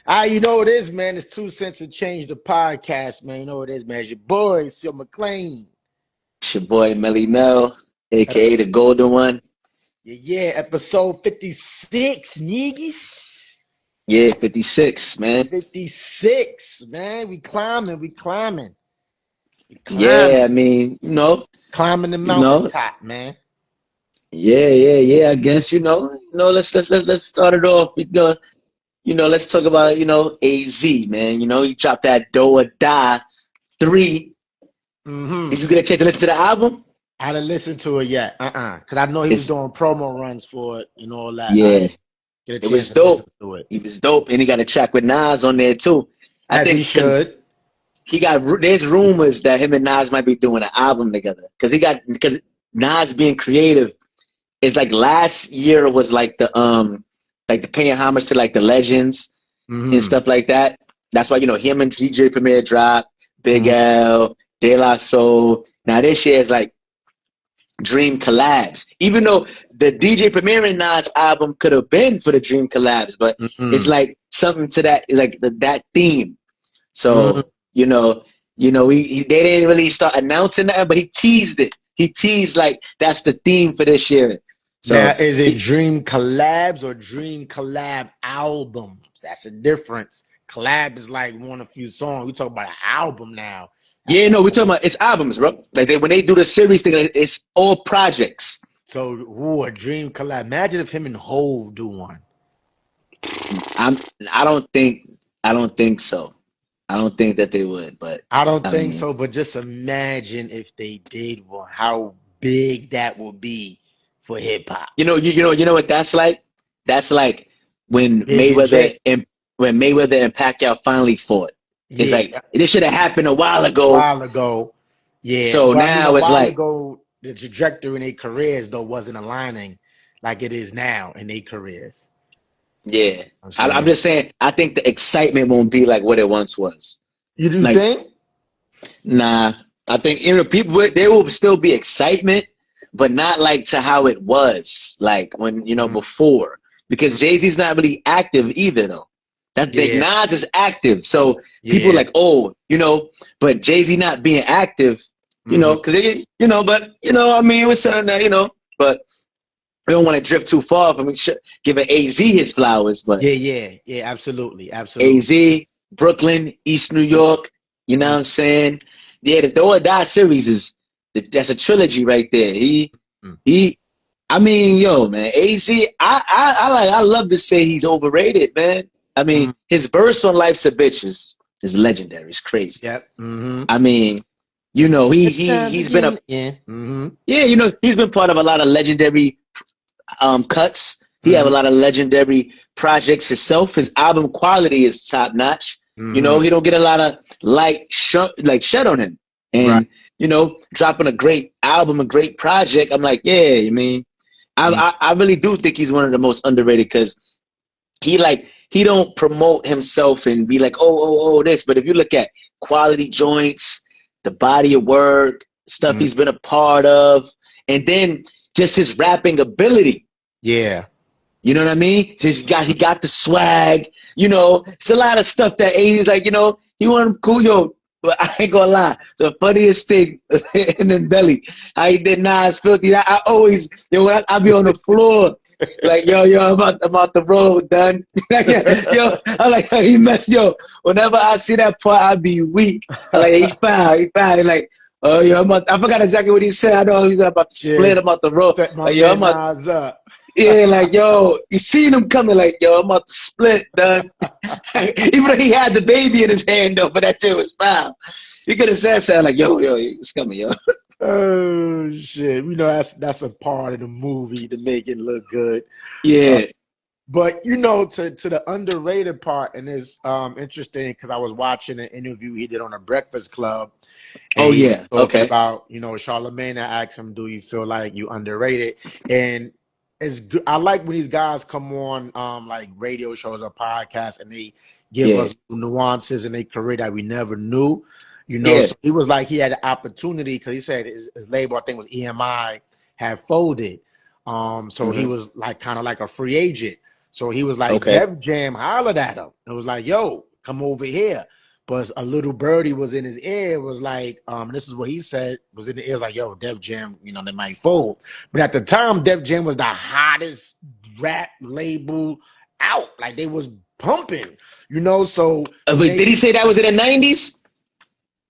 You know what it is, man. It's 2 cents to change the podcast, man. You know what it is, man. It's your boy, Seal McLean. It's your boy Melly Mel, aka the Episode, Golden One. episode 56, niggas. Yeah, 56, man. 56, man. We climbing. We climbing. We Yeah, climbing. Climbing the you know, mountaintop, man. yeah. I guess let's start it off. Let's talk about AZ, man. He dropped that Do or Die 3. Did Mm-hmm. you get a chance to listen to the album? I didn't listen to it yet. Because I know he was It's doing promo runs for it and all that. I yeah, didn't get a it chance was to listen dope. to it. He was dope, and he got a track with Nas on there too. I As he think because should. there's rumors that him and Nas might be doing an album together because Nas being creative is like last year was like the paying homage to like the legends and Mm-hmm. stuff like that. That's why him and DJ Premier dropped Big Mm-hmm. L, De La Soul. Now this year is like Dream collabs. Even though the DJ Premier and Nas album could have been for the Dream collabs, but it's Mm-hmm. like something to that theme. Mm-hmm. So, they didn't really start announcing that, but he teased it. He teased like that's the theme for this year. Now, So, is it Dream Collabs or Dream Collab albums? That's a difference. Collab is like one of few songs. We talk about an album now. That's yeah, a no, we're talking whole. about it's albums, bro. Like when they do the series thing, it's all projects. So, a Dream Collab. Imagine if him and Hove do one. I'm, I don't think, I don't think so. I don't think that they would, but I don't I think mean, so, but just imagine if they did one, how big that would be for hip hop. you know what that's like? That's like when Big and Jake. Mayweather and Pacquiao finally fought. It's like Yeah, this should have happened a while a ago. while ago. Yeah, So but I mean, a now it's while like, ago, the trajectory in their careers though wasn't aligning like it is now in their careers. yeah. I'm I'm saying, just saying, I think the excitement won't be like what it once was. you do Like, think? nah, I think people there will still be excitement, but not like to how it was like when Mhm. before. Because Jay-Z's not really active either though. That's like Yeah, Nas is active, so people yeah, like but Jay-Z not being active, hmm because I mean it was something that but we don't want to drift too far from giving AZ his flowers, but yeah. Absolutely, absolutely. AZ, Brooklyn, East New York, you know what I'm saying? Yeah, the Do or Die series that's a trilogy right there. Mm-hmm. He I mean, yo, man, AZ, I love to say he's overrated, man. I mean, his verse on Life's a Bitch is legendary. It's crazy. Yep. Mm-hmm. I mean, It's time to he's been get a in. Yeah. Mm-hmm. yeah, he's been part of a lot of legendary cuts. He have a Mm-hmm. lot of legendary projects himself. His album quality is top notch. Mm-hmm. He don't get a lot of shed on him. Right. And dropping a great album, a great project. I'm like, yeah, I mean, I really do think he's one of the most underrated because he don't promote himself and be like, oh this. But if you look at quality joints, the body of work, stuff Mm-hmm. he's been a part of, and then just his rapping ability. Yeah. You know what I mean? He got the swag. It's a lot of stuff that he's like, he want cool, yo. But I ain't gonna lie, the funniest thing in the belly, how he did Nas filthy. I always, when I be on the floor, like yo, I'm out the road, done. Like, yo, I like how he messed, yo. Whenever I see that part, I be weak. I like he found. He like, oh yo, I forgot exactly what he said. I know he's about to Yeah. split him out the road. Set my Like yo, man I'm out. Nas up. Yeah, like yo, you seen him coming, like yo, I'm about to split, done. Even though he had the baby in his hand though, but that shit was foul. He could have said something like, yo, it's coming, yo. Oh shit! That's a part of the movie to make it look good. Uh, Yeah. but to the underrated part, and it's interesting because I was watching an interview he did on the Breakfast Club, and Oh he was yeah. talking Okay. about Charlamagne. I asked him, "Do you feel like you underrated?" And it's good. I like when these guys come on like radio shows or podcasts, and they give Yeah. us nuances in their career that we never knew. Yeah. So he was like he had an opportunity because he said his label, I think it was EMI, had folded. So he Hmm. was like kind of like a free agent. So he was like, Okay. Def Jam hollered at him. It was like, yo, come over here. But a little birdie was in his ear, was like, this is what he said, was in the ear, was like, yo, Def Jam, they might fold. But at the time, Def Jam was the hottest rap label out. Like, they was pumping, so But did he say that was in the 90s?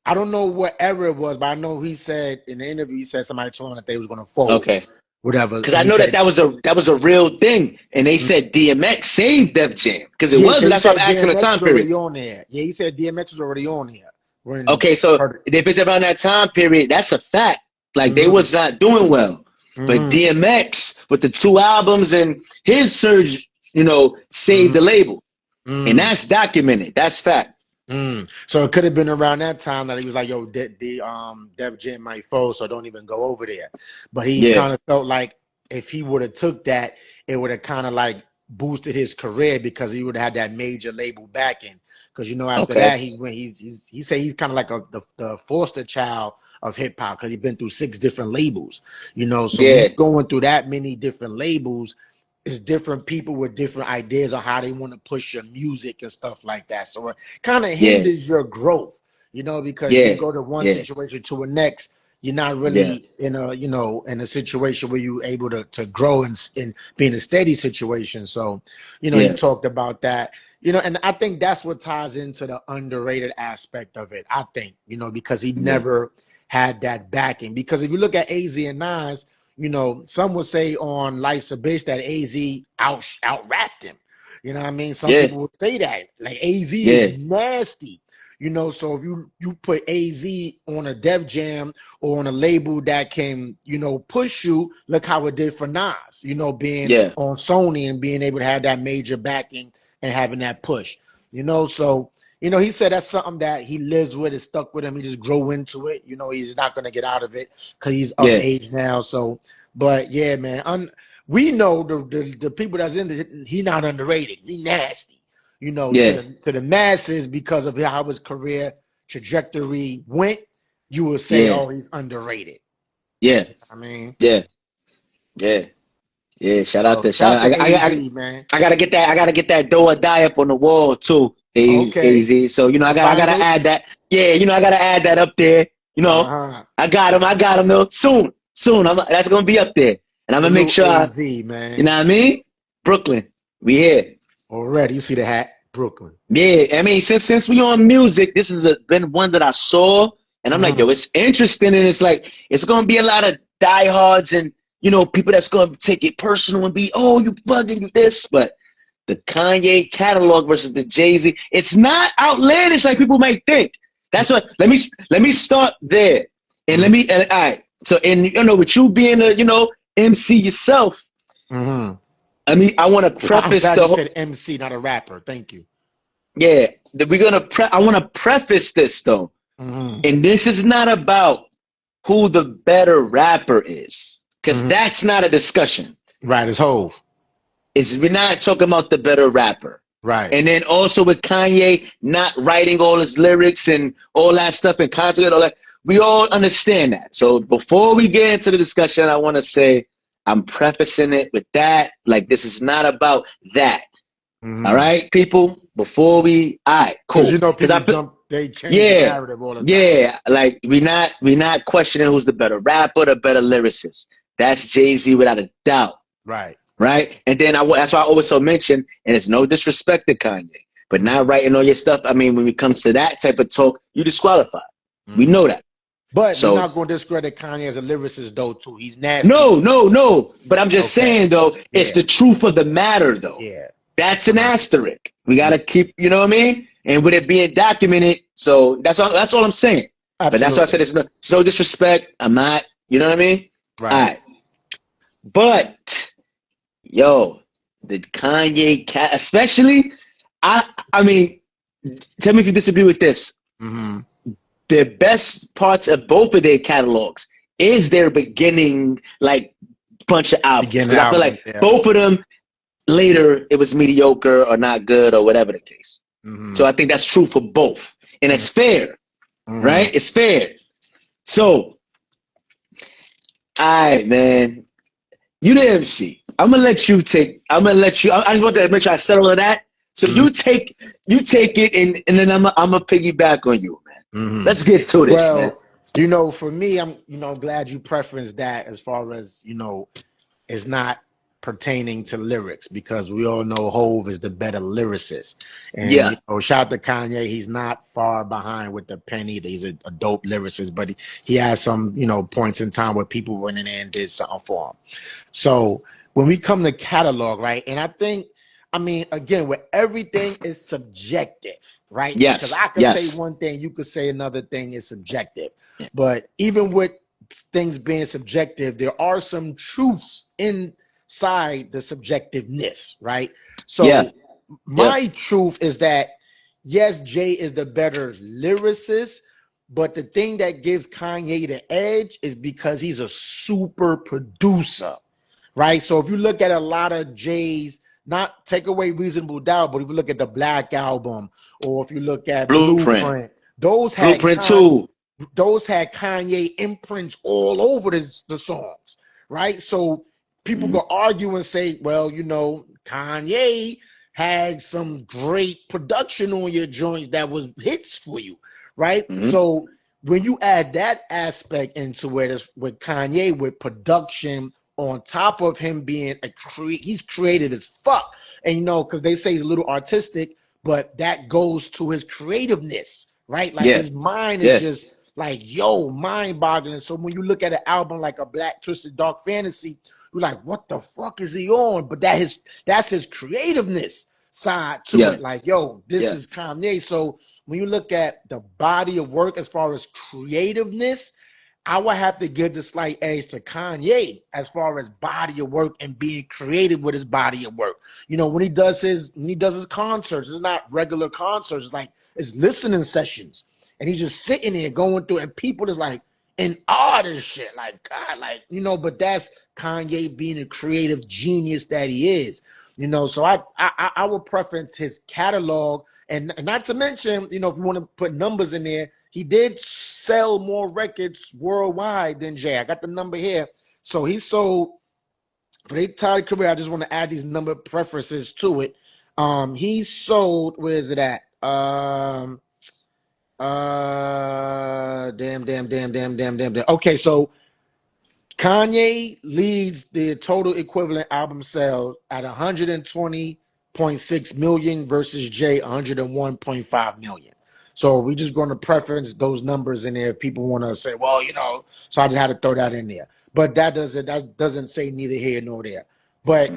I don't know whatever it was, but I know he said in the interview, he said somebody told him that they was going to fold. Okay. Whatever. Because I know that was a real thing, and they said DMX saved Def Jam because it was. That's what I'm asking the time period. On there. Yeah, he said DMX was already on there. Okay, so if it's around that time period, that's a fact. Like they was not doing well, but DMX with the 2 albums and his surge, saved the label, and that's documented. That's fact. So it could have been around that time that he was like, yo, Def Jam might fold, so don't even go over there. But he kind of felt like if he would have took that, it would have kind of like boosted his career because he would have had that major label backing. Because after that, he said he's kind of like the foster child of hip hop because he's been through 6 different labels. So going through that many different labels, it's different people with different ideas on how they want to push your music and stuff like that. So it kind of hinders your growth, because you go to one situation to the next, you're not really in a, in a situation where you're able to grow and be in a steady situation. So, he talked about that, and I think that's what ties into the underrated aspect of it. I think, because he never had that backing. Because if you look at AZ and Nas, some would say on Life's a Bitch that AZ out-rapped him. You know what I mean? Some people would say that. Like, AZ is nasty. So if you put AZ on a Def Jam or on a label that can, push you, look how it did for Nas, being on Sony and being able to have that major backing and having that push. So he said that's something that he lives with, is stuck with him. He just grew into it. He's not going to get out of it because he's of age now. So, but yeah, man, we know the people that's in it, he's not underrated. He nasty, to the masses because of how his career trajectory went. You would say, oh, he's underrated. Yeah. I mean, yeah. Shout out to AZ, man. I gotta get that do or die up on the wall too. AZ. So I gotta add that. Yeah, I gotta add that up there. I got him though. Soon. That's gonna be up there, and I'm gonna make sure. AZ, man. You know what I mean? Brooklyn, we here already. You see the hat, Brooklyn. Yeah, I mean, since we on music, this has been one that I saw, and I'm like, yo, it's interesting, and it's like it's gonna be a lot of diehards and people that's gonna take it personal and be, oh, you bugging this, but. The Kanye catalog versus the Jay-Z. It's not outlandish like people might think. That's what. Let me start there, and all right. So, with you being a MC yourself, I mean, I want to preface you said MC, not a rapper. Thank you. Yeah, I want to preface this though, and this is not about who the better rapper is, because that's not a discussion. Right, it's Hove. We're not talking about the better rapper. Right. And then also with Kanye not writing all his lyrics and all that stuff and content, all that, we all understand that. So before we get into the discussion, I want to say I'm prefacing it with that. Like, this is not about that. All right, people? All right, cool. People they change the narrative all the time. Yeah, like we're not questioning who's the better rapper, the better lyricist. That's Jay-Z without a doubt. Right? And then that's why I also mention, and it's no disrespect to Kanye, but not writing all your stuff. I mean, when it comes to that type of talk, you disqualify. We know that. But you're not going to discredit Kanye as a lyricist, though, too. He's nasty. No. But I'm just saying, though, it's the truth of the matter, though. Yeah. That's an asterisk. We got to keep, you know what I mean? And with it being documented, so that's all I'm saying. Absolutely. But that's why I said it's no disrespect. I'm not, you know what I mean? Right. All right. But, yo, the Kanye cat, especially, I mean, tell me if you disagree with this. The best parts of both of their catalogs is their beginning, like, bunch of albums. I feel like both of them, later, it was mediocre or not good or whatever the case. So I think that's true for both. And it's fair, right? It's fair. So, all right, man. You the MC. I'm gonna let you take. I'm gonna let you. I just want to make sure I settle on that. So you take it, and then I'm gonna piggyback on you, man. Let's get to this, man. Well, you know, for me, I'm glad you preference that as far as it's not pertaining to lyrics, because we all know Hove is the better lyricist. And shout out to Kanye, he's not far behind with the pen either. He's a dope lyricist, but he has some points in time where people went in there and did something for him. So when we come to catalog, right, and I mean, again, with everything is subjective, right? Yes. Because I could say one thing, you could say another thing is subjective. But even with things being subjective, there are some truths inside the subjectiveness, right? So my truth is that, yes, Jay is the better lyricist, but the thing that gives Kanye the edge is because he's a super producer, right? So if you look at a lot of Jay's, not take away Reasonable Doubt, but if you look at the Black Album, or if you look at Blueprint, those had Kanye imprints all over the songs, right? So people could argue and say, well, Kanye had some great production on your joints that was hits for you, right? So when you add that aspect into it, with Kanye, with production, on top of him being he's creative as fuck. And because they say he's a little artistic, but that goes to his creativeness, right? Like his mind is just like, mind-boggling. So when you look at an album like A Black Twisted Dark Fantasy, you're like, what the fuck is he on? But that's his creativeness side to it. Like, this is Kanye. So when you look at the body of work as far as creativeness, I would have to give the slight edge to Kanye as far as body of work and being creative with his body of work. When he does his concerts, it's not regular concerts. It's listening sessions, and he's just sitting there going through, and people is like in awe of this shit. Like, God, but that's Kanye being a creative genius that he is. So I would preference his catalog, and not to mention, if you want to put numbers in there, he did sell more records worldwide than Jay. I got the number here. So he sold, for their entire career, I just want to add these number preferences to it. He sold, where is it at? Damn. Okay, so Kanye leads the total equivalent album sales at 120.6 million versus Jay 101.5 million. So we're just going to preference those numbers in there. If people want to say, well, so I just had to throw that in there. But that doesn't say neither here nor there. But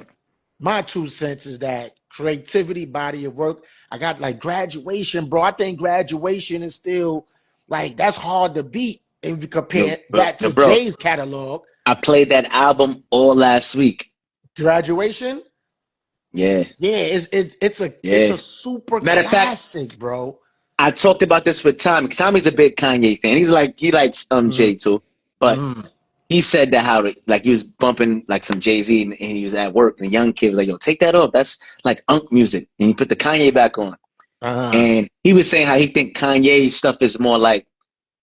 my 2 cents is that creativity, body of work. I got like Graduation, bro. I think Graduation is still that's hard to beat if you compare that to Jay's catalog. I played that album all last week. Graduation? Yeah. Yeah, it's a super classic, bro. I talked about this with Tommy, because Tommy's a big Kanye fan. He likes Jay too, but he said that how he was bumping some Jay-Z and he was at work, and the young kid was like, "Yo, take that off. That's like unk music." And he put the Kanye back on, and he was saying how he think Kanye's stuff is more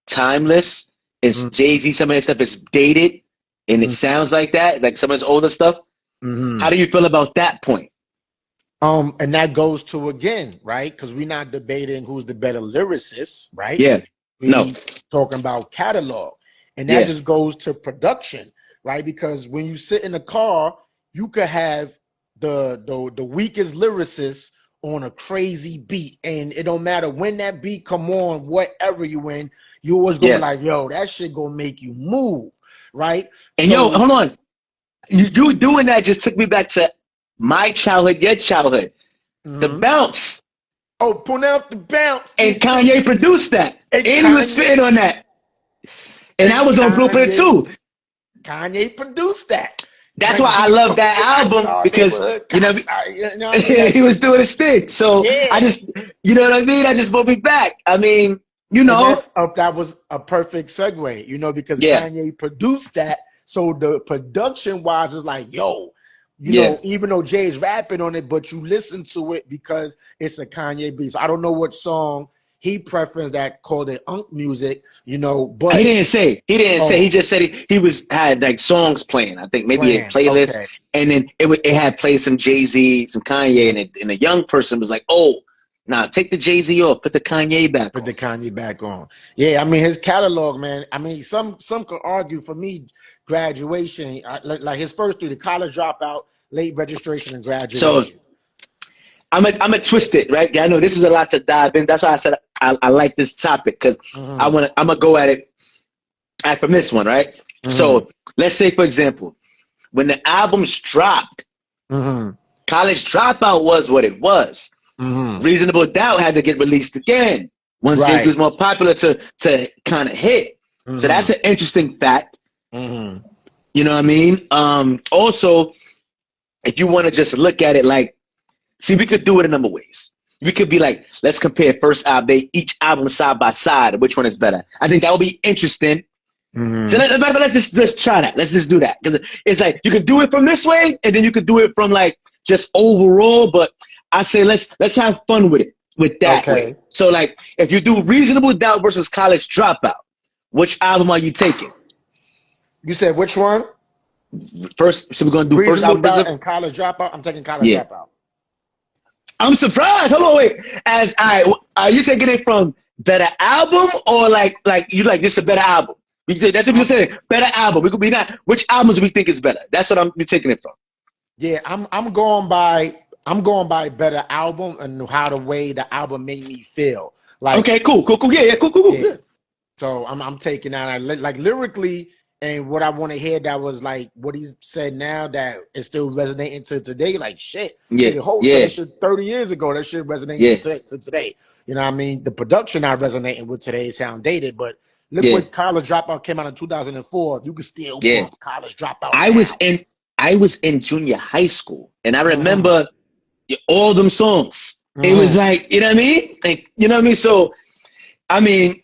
timeless. It's Jay-Z. Some of his stuff is dated, and it sounds like that, like some of his older stuff. How do you feel about that point? And that goes to, again, right? Because we're not debating who's the better lyricist, right? Yeah. We're talking about catalog. And that just goes to production, right? Because when you sit in a car, you could have the weakest lyricist on a crazy beat. And it don't matter when that beat come on, whatever you in, you always go like, that shit gonna make you move, right? And hold on. You doing that just took me back to my childhood, your childhood. The Bounce. Oh, put out the Bounce. And Kanye produced that. And he was spitting on that. And I was on Blueprint too. Kanye produced that. That's why I love that album, because he was doing his thing. So I just, you know what I mean? I just brought me back. I mean, that was a perfect segue, because Kanye produced that. So the production wise is like, even though Jay's rapping on it, but you listen to it because it's a Kanye beat. So I don't know what song he preferenced that, called it unk music, you know. But he didn't say. He didn't say. He just said he had like songs playing. I think maybe a playlist, okay. and then it had played some Jay-Z, some Kanye, and a young person was like, "Oh, nah, take the Jay-Z off, put the Kanye back Put on." the Kanye back on. Yeah, I mean his catalog, man. I mean some could argue for me, graduation, like his first three: the College Dropout, Late Registration, and So Graduation. I'm a twist it, right? Yeah, I know this is a lot to dive in. That's why I said I like this topic because I'm gonna go at it from this one, right? So let's say, for example, when the albums dropped, College Dropout was what it was. Reasonable Doubt had to get released again once Jay-Z was more popular to kind of hit. So that's an interesting fact. You know what I mean? Also, if you want to just look at it like, see, we could do it a number of ways. We could be like, let's compare first album, each album side by side, which one is better. I think that would be interesting. So let's just try that. Let's just do that. Because it's like, you could do it from this way, and then you could do it from like just overall, but I say let's have fun with it, with that way. So like, if you do Reasonable Doubt versus College Dropout, which album are you taking? You said which one? First, so we're gonna do Reasonable first album and College Dropout. I'm taking College Dropout. I'm surprised. Hold on, wait. Are you taking it from better album or like you like this is a better album? That's what we're saying. Better album. We could be not. Which albums we think is better? That's what I'm taking it from. Yeah, I'm going by better album and how the way the album made me feel. Like, okay, cool. Yeah, cool. Yeah. So I'm taking that. Like lyrically, and what I want to hear that was like what he said now that is still resonating to today. Like shit, the whole shit 30 years ago that shit resonates to today. You know what I mean? The production not resonating with today's sound dated, but look what College Dropout came out in 2004. You can still put College Dropout. I was in junior high school, and I remember all them songs. It was like, you know what I mean? Like, you know what I mean? So, I mean,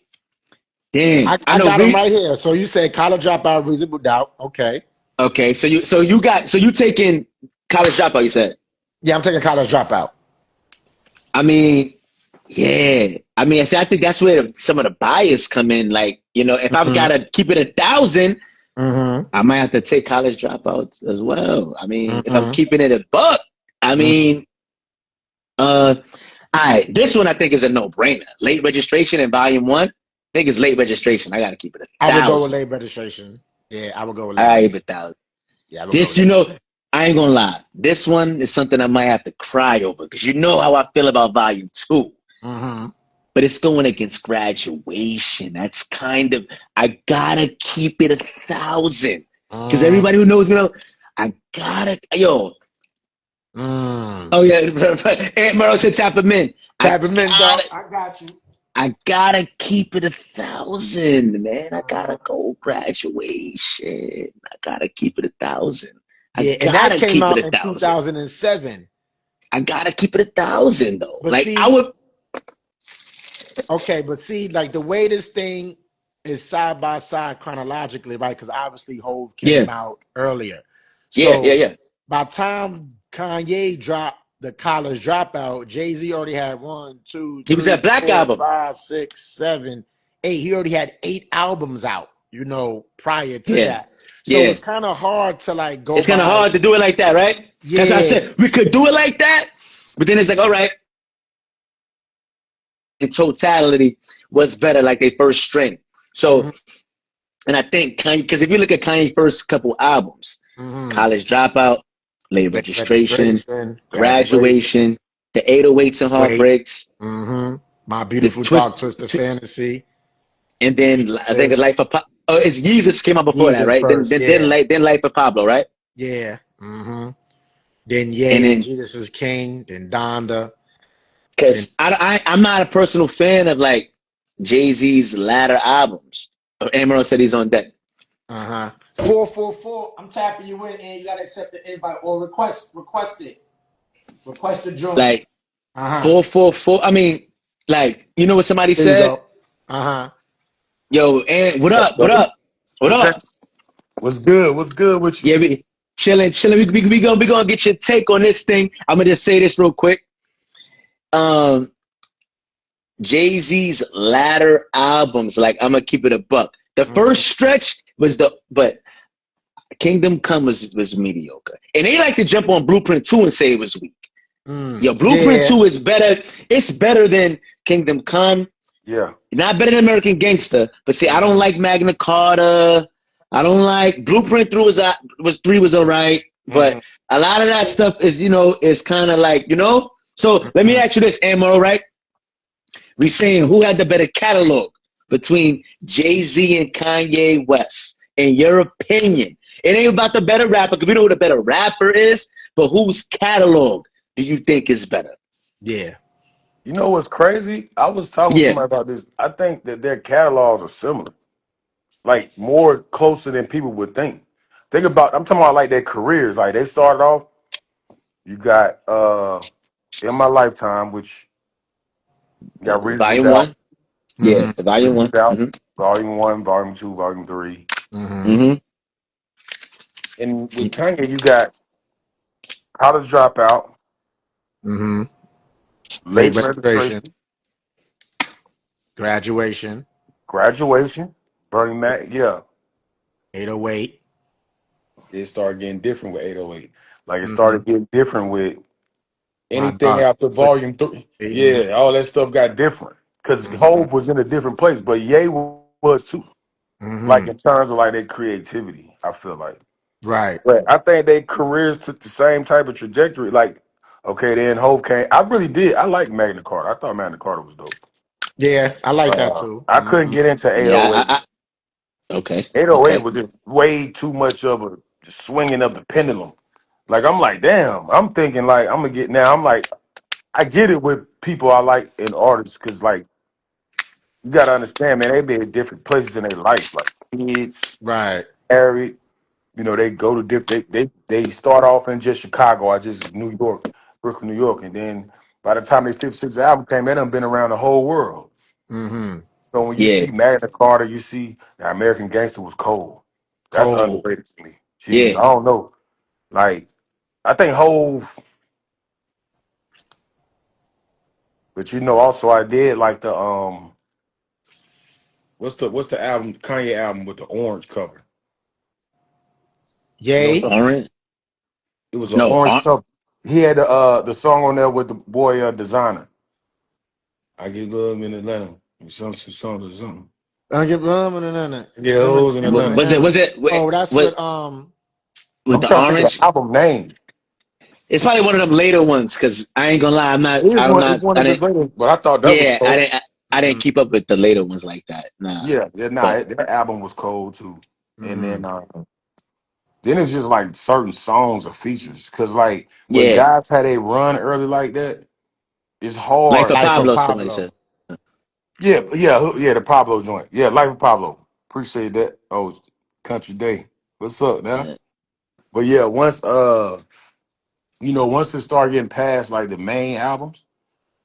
damn. I got them right here. So you say College Dropout, Reasonable Doubt. Okay. Okay. So you taking College Dropout, you said? Yeah, I'm taking College Dropout. I mean, yeah. I mean, I think that's where some of the bias come in. Like, you know, if I've got to keep it 1,000, I might have to take College Dropouts as well. I mean, if I'm keeping it $1, I mean, all right, this one I think is a no-brainer. Late Registration in Volume 1. I think it's Late Registration. I got to keep it 1,000. I would go with Late Registration. Yeah, I would go with Late Registration. 1,000. Yeah, this, you know, I ain't gonna lie. This one is something I might have to cry over because you know how I feel about Volume 2. But it's going against Graduation. That's kind of, I gotta keep it 1,000 because everybody who knows me knows I gotta, yo. Oh yeah, Aunt Merle said tap him in. Tap him in, dog. I got you. I gotta keep it 1,000, man. I gotta go Graduation. I gotta keep it 1,000. Yeah, and that came out in 2007. I gotta keep it 1,000 though. But like see, I would. Okay, but see, like the way this thing is side by side chronologically, right? Because obviously Hov came out earlier. So yeah. By the time Kanye dropped the College Dropout, Jay-Z already had 1, 2, 3, he was that Black 4, album. 5, 6, 7, 8. He already had 8 albums out, you know, prior to that. So it's kind of hard to like go. It's kind of hard to do it like that, right? Yeah. As I said, we could do it like that, but then it's like, all right. In totality, what's better, like their first string. So, and I think Kanye, because if you look at Kanye's first couple albums, College Dropout, Late Registration, Graduation, the 808s and Heartbreaks, My Beautiful Dark Twisted Fantasy, and then I think Life of Pablo. Oh, it's Jesus came out before that, right? First, then Life of Pablo, right? Yeah. Then then Jesus is King, then Donda. Because I'm not a personal fan of like Jay-Z's latter albums. Emerald said he's on deck. 444. I'm tapping you in, and you gotta accept the invite or request it. Request the join. Like 444. I mean, like you know what somebody said? Yo, and what up? What's good with you? Yeah, we chilling. We gonna get your take on this thing. I'm gonna just say this real quick. Jay-Z's latter albums, like I'm gonna keep it a buck. The first stretch was but Kingdom Come was mediocre. And they like to jump on Blueprint 2 and say it was weak. Yo, Blueprint 2 is better. It's better than Kingdom Come. Yeah. Not better than American Gangster. But see, I don't like Magna Carta. I don't like Blueprint 3 was all right. But a lot of that stuff is, is kind of like, So let me ask you this, Ammo, right? We saying who had the better catalog between Jay-Z and Kanye West, in your opinion? It ain't about the better rapper, because we know who the better rapper is, but whose catalog do you think is better? Yeah. You know what's crazy? I was talking to somebody about this. I think that their catalogs are similar. Like more closer than people would think. I'm talking about like their careers. Like they started off, you got In My Lifetime, which got Reasonable Volume Doubt. 1. Yeah, the Volume 1. Volume 1, Volume 2, Volume 3. And with Kanye, you got College Dropout. Late Registration. Graduation. Bernie Mac, yeah. 808. It started getting different with 808. Like it started getting different with anything God. after Volume 3. Yeah, all that stuff got different. Because Hov was in a different place, but Ye was too. Like in terms of like their creativity, I feel like. Right. But I think their careers took the same type of trajectory. Like, okay, then Hov came. I really did. I like Magna Carta. I thought Magna Carta was dope. Yeah, I like that too. I couldn't get into 808. Yeah, okay. 808 was just way too much of a swinging of the pendulum. Like, I'm like, damn. I'm thinking, like, I'm going to get now. I'm like, I get it with people I like and artists because, like, you got to understand, man, they be at different places in their life. Like, kids, Right. married, they go to different, they start off in just Chicago, New York, Brooklyn, New York. And then by the time their fifth, sixth album came, they done been around the whole world. So when you see Magna Carta, you see the American Gangster was cold. That's underrated to me. Jeez, I don't know. Like, I think Hove, but also I did like the what's the album, Kanye album with the orange cover? Yay. Orange. It was an orange cover. He had the song on there with the boy Designer. I get love in Atlanta. Something. I get Yeah, those in Atlanta. Was it? Oh, that's with I'm the trying to think orange of the album name. It's probably one of them later ones because I ain't gonna lie, It's one of his later, but I thought that was cold. I didn't keep up with the later ones like that. Nah. That album was cold too. And then it's just like certain songs or features. Cause like when guys had a run early like that, it's hard. Life of Pablo, Pablo. somebody said. The Pablo joint. Yeah, Life of Pablo. Appreciate that. Oh, Country Day. What's up now? Yeah. But yeah, once once it started getting past like the main albums,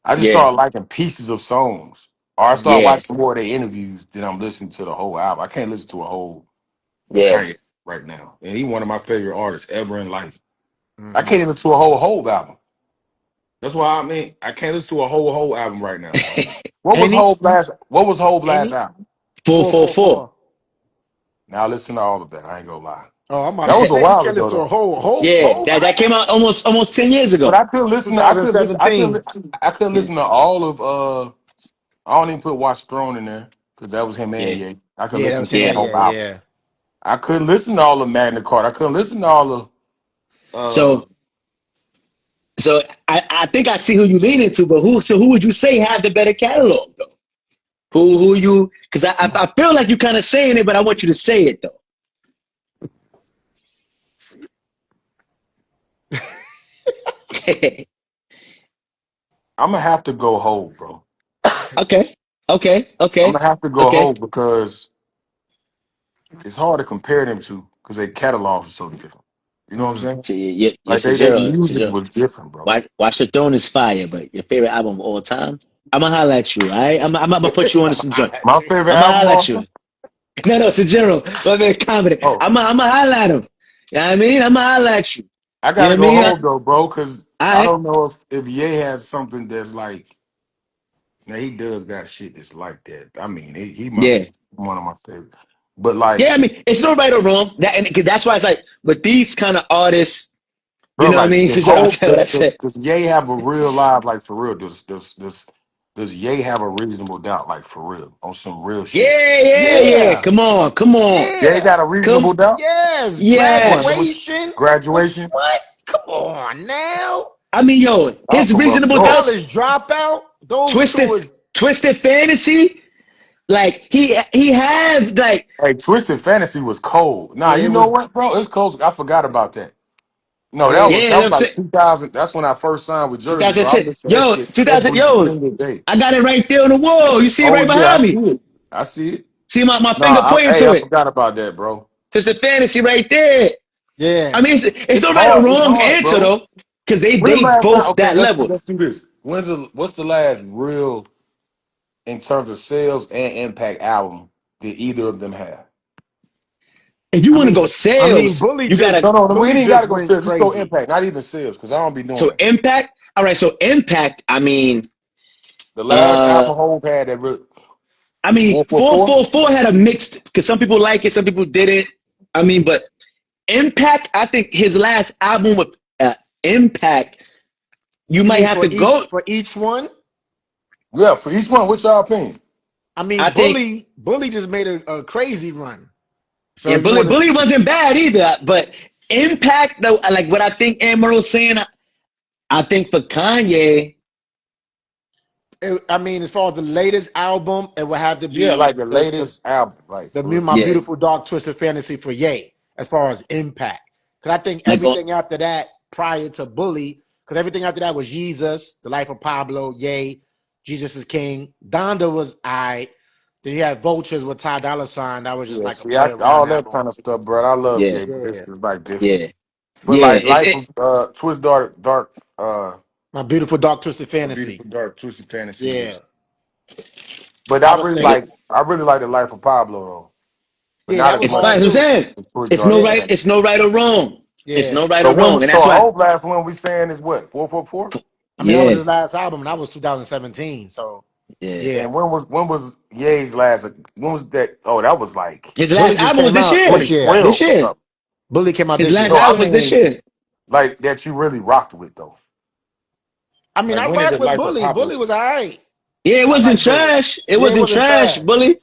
I just started liking pieces of songs. Or I started watching more of their interviews than I'm listening to the whole album. I can't listen to a whole Kanye right now. And he's one of my favorite artists ever in life. I can't even listen to a whole album. That's why I can't listen to a whole album right now. What was Hove's last album? 444. Now listen to all of that. I ain't gonna lie. Oh, I'm about that to was say, a while you ago. listen to a whole that came out almost 10 years ago. But I couldn't listen. I couldn't Yeah. listen to all of. I don't even put Watch Throne in there because that was him and Ye. I could listen to that whole album. Yeah. I couldn't listen to all of Magna Carta. I couldn't listen to all of. So I think I see who you lean into, but who would you say have the better catalog though? Who you? Because I feel like you kind of saying it, but I want you to say it though. I'm gonna have to go Hov, bro. Okay. I'm gonna have to go Hov because it's hard to compare them to because their catalogs are so different. You know what I'm saying? Their music was different, bro. Watch the Throne is fire, but your favorite album of all time? I'm gonna holler at you, all right? I'm gonna put you on some joint. My favorite I'm gonna album holler at you. No, it's a general. But man, comedy. I'm gonna holler at him. You know what I mean? I'm gonna holler at you. I gotta go Hov though, bro, because I don't know if Ye has something that's like Now he does got shit that's like that. I mean, he one of my favorites. But like, I mean, it's no right or wrong. That's why it's like, but these kind of artists, you bro, know what I like mean? the So whole does does Ye have a real live like for real? Does Ye have a reasonable doubt like for real on some real shit? Yeah. Yeah. Come on. Ye got a reasonable doubt. Yes. Yes. Graduation. Graduation. What? Come on now. I mean, yo, I'm his from up reasonable north. doubt, College Dropout. Those two twisted, is. twisted fantasy. Like he had like Hey, Twisted Fantasy was cold. Nah, Yeah, you it know was. what, bro? It's close. I forgot about that. No, that was Yeah. that was I'm like saying 2000. That's when I first signed with Jersey, bro. I 2010. listened to that Yo, shit 2000. every Yo, single day. I got it right there on the wall. You see it Oh right yeah, I behind see me. it. I see it. See my finger Nah, pointing hey, to I it. forgot about that, bro. Twisted fantasy right there. I Yeah. mean, it's It's no right or hard. It's wrong hard, answer bro. though, because they When the last time? both Okay, that level. let's do this. What's the last real in terms of sales and impact album did either of them have? If you I want to mean, go sales, you gotta. No, we Bully ain't got to just go went sales. Just go crazy. impact, not even sales, because I don't be doing So that. impact. All right. So impact. I mean, The last album Hove had that real 444. 444 had a mixed because some people like it, some people didn't. I mean, but impact. I think his last album with impact. You You might mean have to go. for each one? Yeah, for each one. What's your opinion? I mean, I think Bully just made a crazy run. So yeah, if you want to, Bully wasn't bad either, but impact though, like what I think Amaro's saying. I think for Kanye, I mean, as far as the latest album, it would have to Yeah, be like the latest album, like the for Me real. My yeah, Beautiful Dark Twisted Fantasy for Ye, as far as impact. Because I think like everything after that, prior to Bully, because everything after that was Jesus, The Life of Pablo, Ye, Jesus is King. Donda was I. Then you had Vultures with Ty Dolla $ign. That was just Yeah, like a see, play all around that album. kind of stuff, bro. I love yeah, Ye, but this Yeah. is like different. yeah, But yeah. like Life of Twist Dark My Beautiful Dark Twisted a Fantasy. Beautiful Dark Twisted Fantasy Yeah. was. But I would say, I really like the Life of Pablo though, but yeah, not that as was It's much hard fine. I'm too. saying as Twist it's Dark no right. Yeah. Fantasy. It's no right or wrong. It's Yeah. no right So or wrong, and so that's why. Hove last one we saying is what 444. I mean, that was Yeah, his last album, and that was 2017. So, yeah. yeah. And when was Ye's last? When was that? Oh, that was like His Bully last just album was came this out year. this year. 2012 This or year. something. Bully came out His this last No, year. I album was this mean year. like that you really rocked with though. I mean, Like I when did the rocked with Life of Bully. Pablo? Bully was all right. Yeah, it I wasn't like Bully. trash. It Yeah, it wasn't wasn't trash, bad. Bully.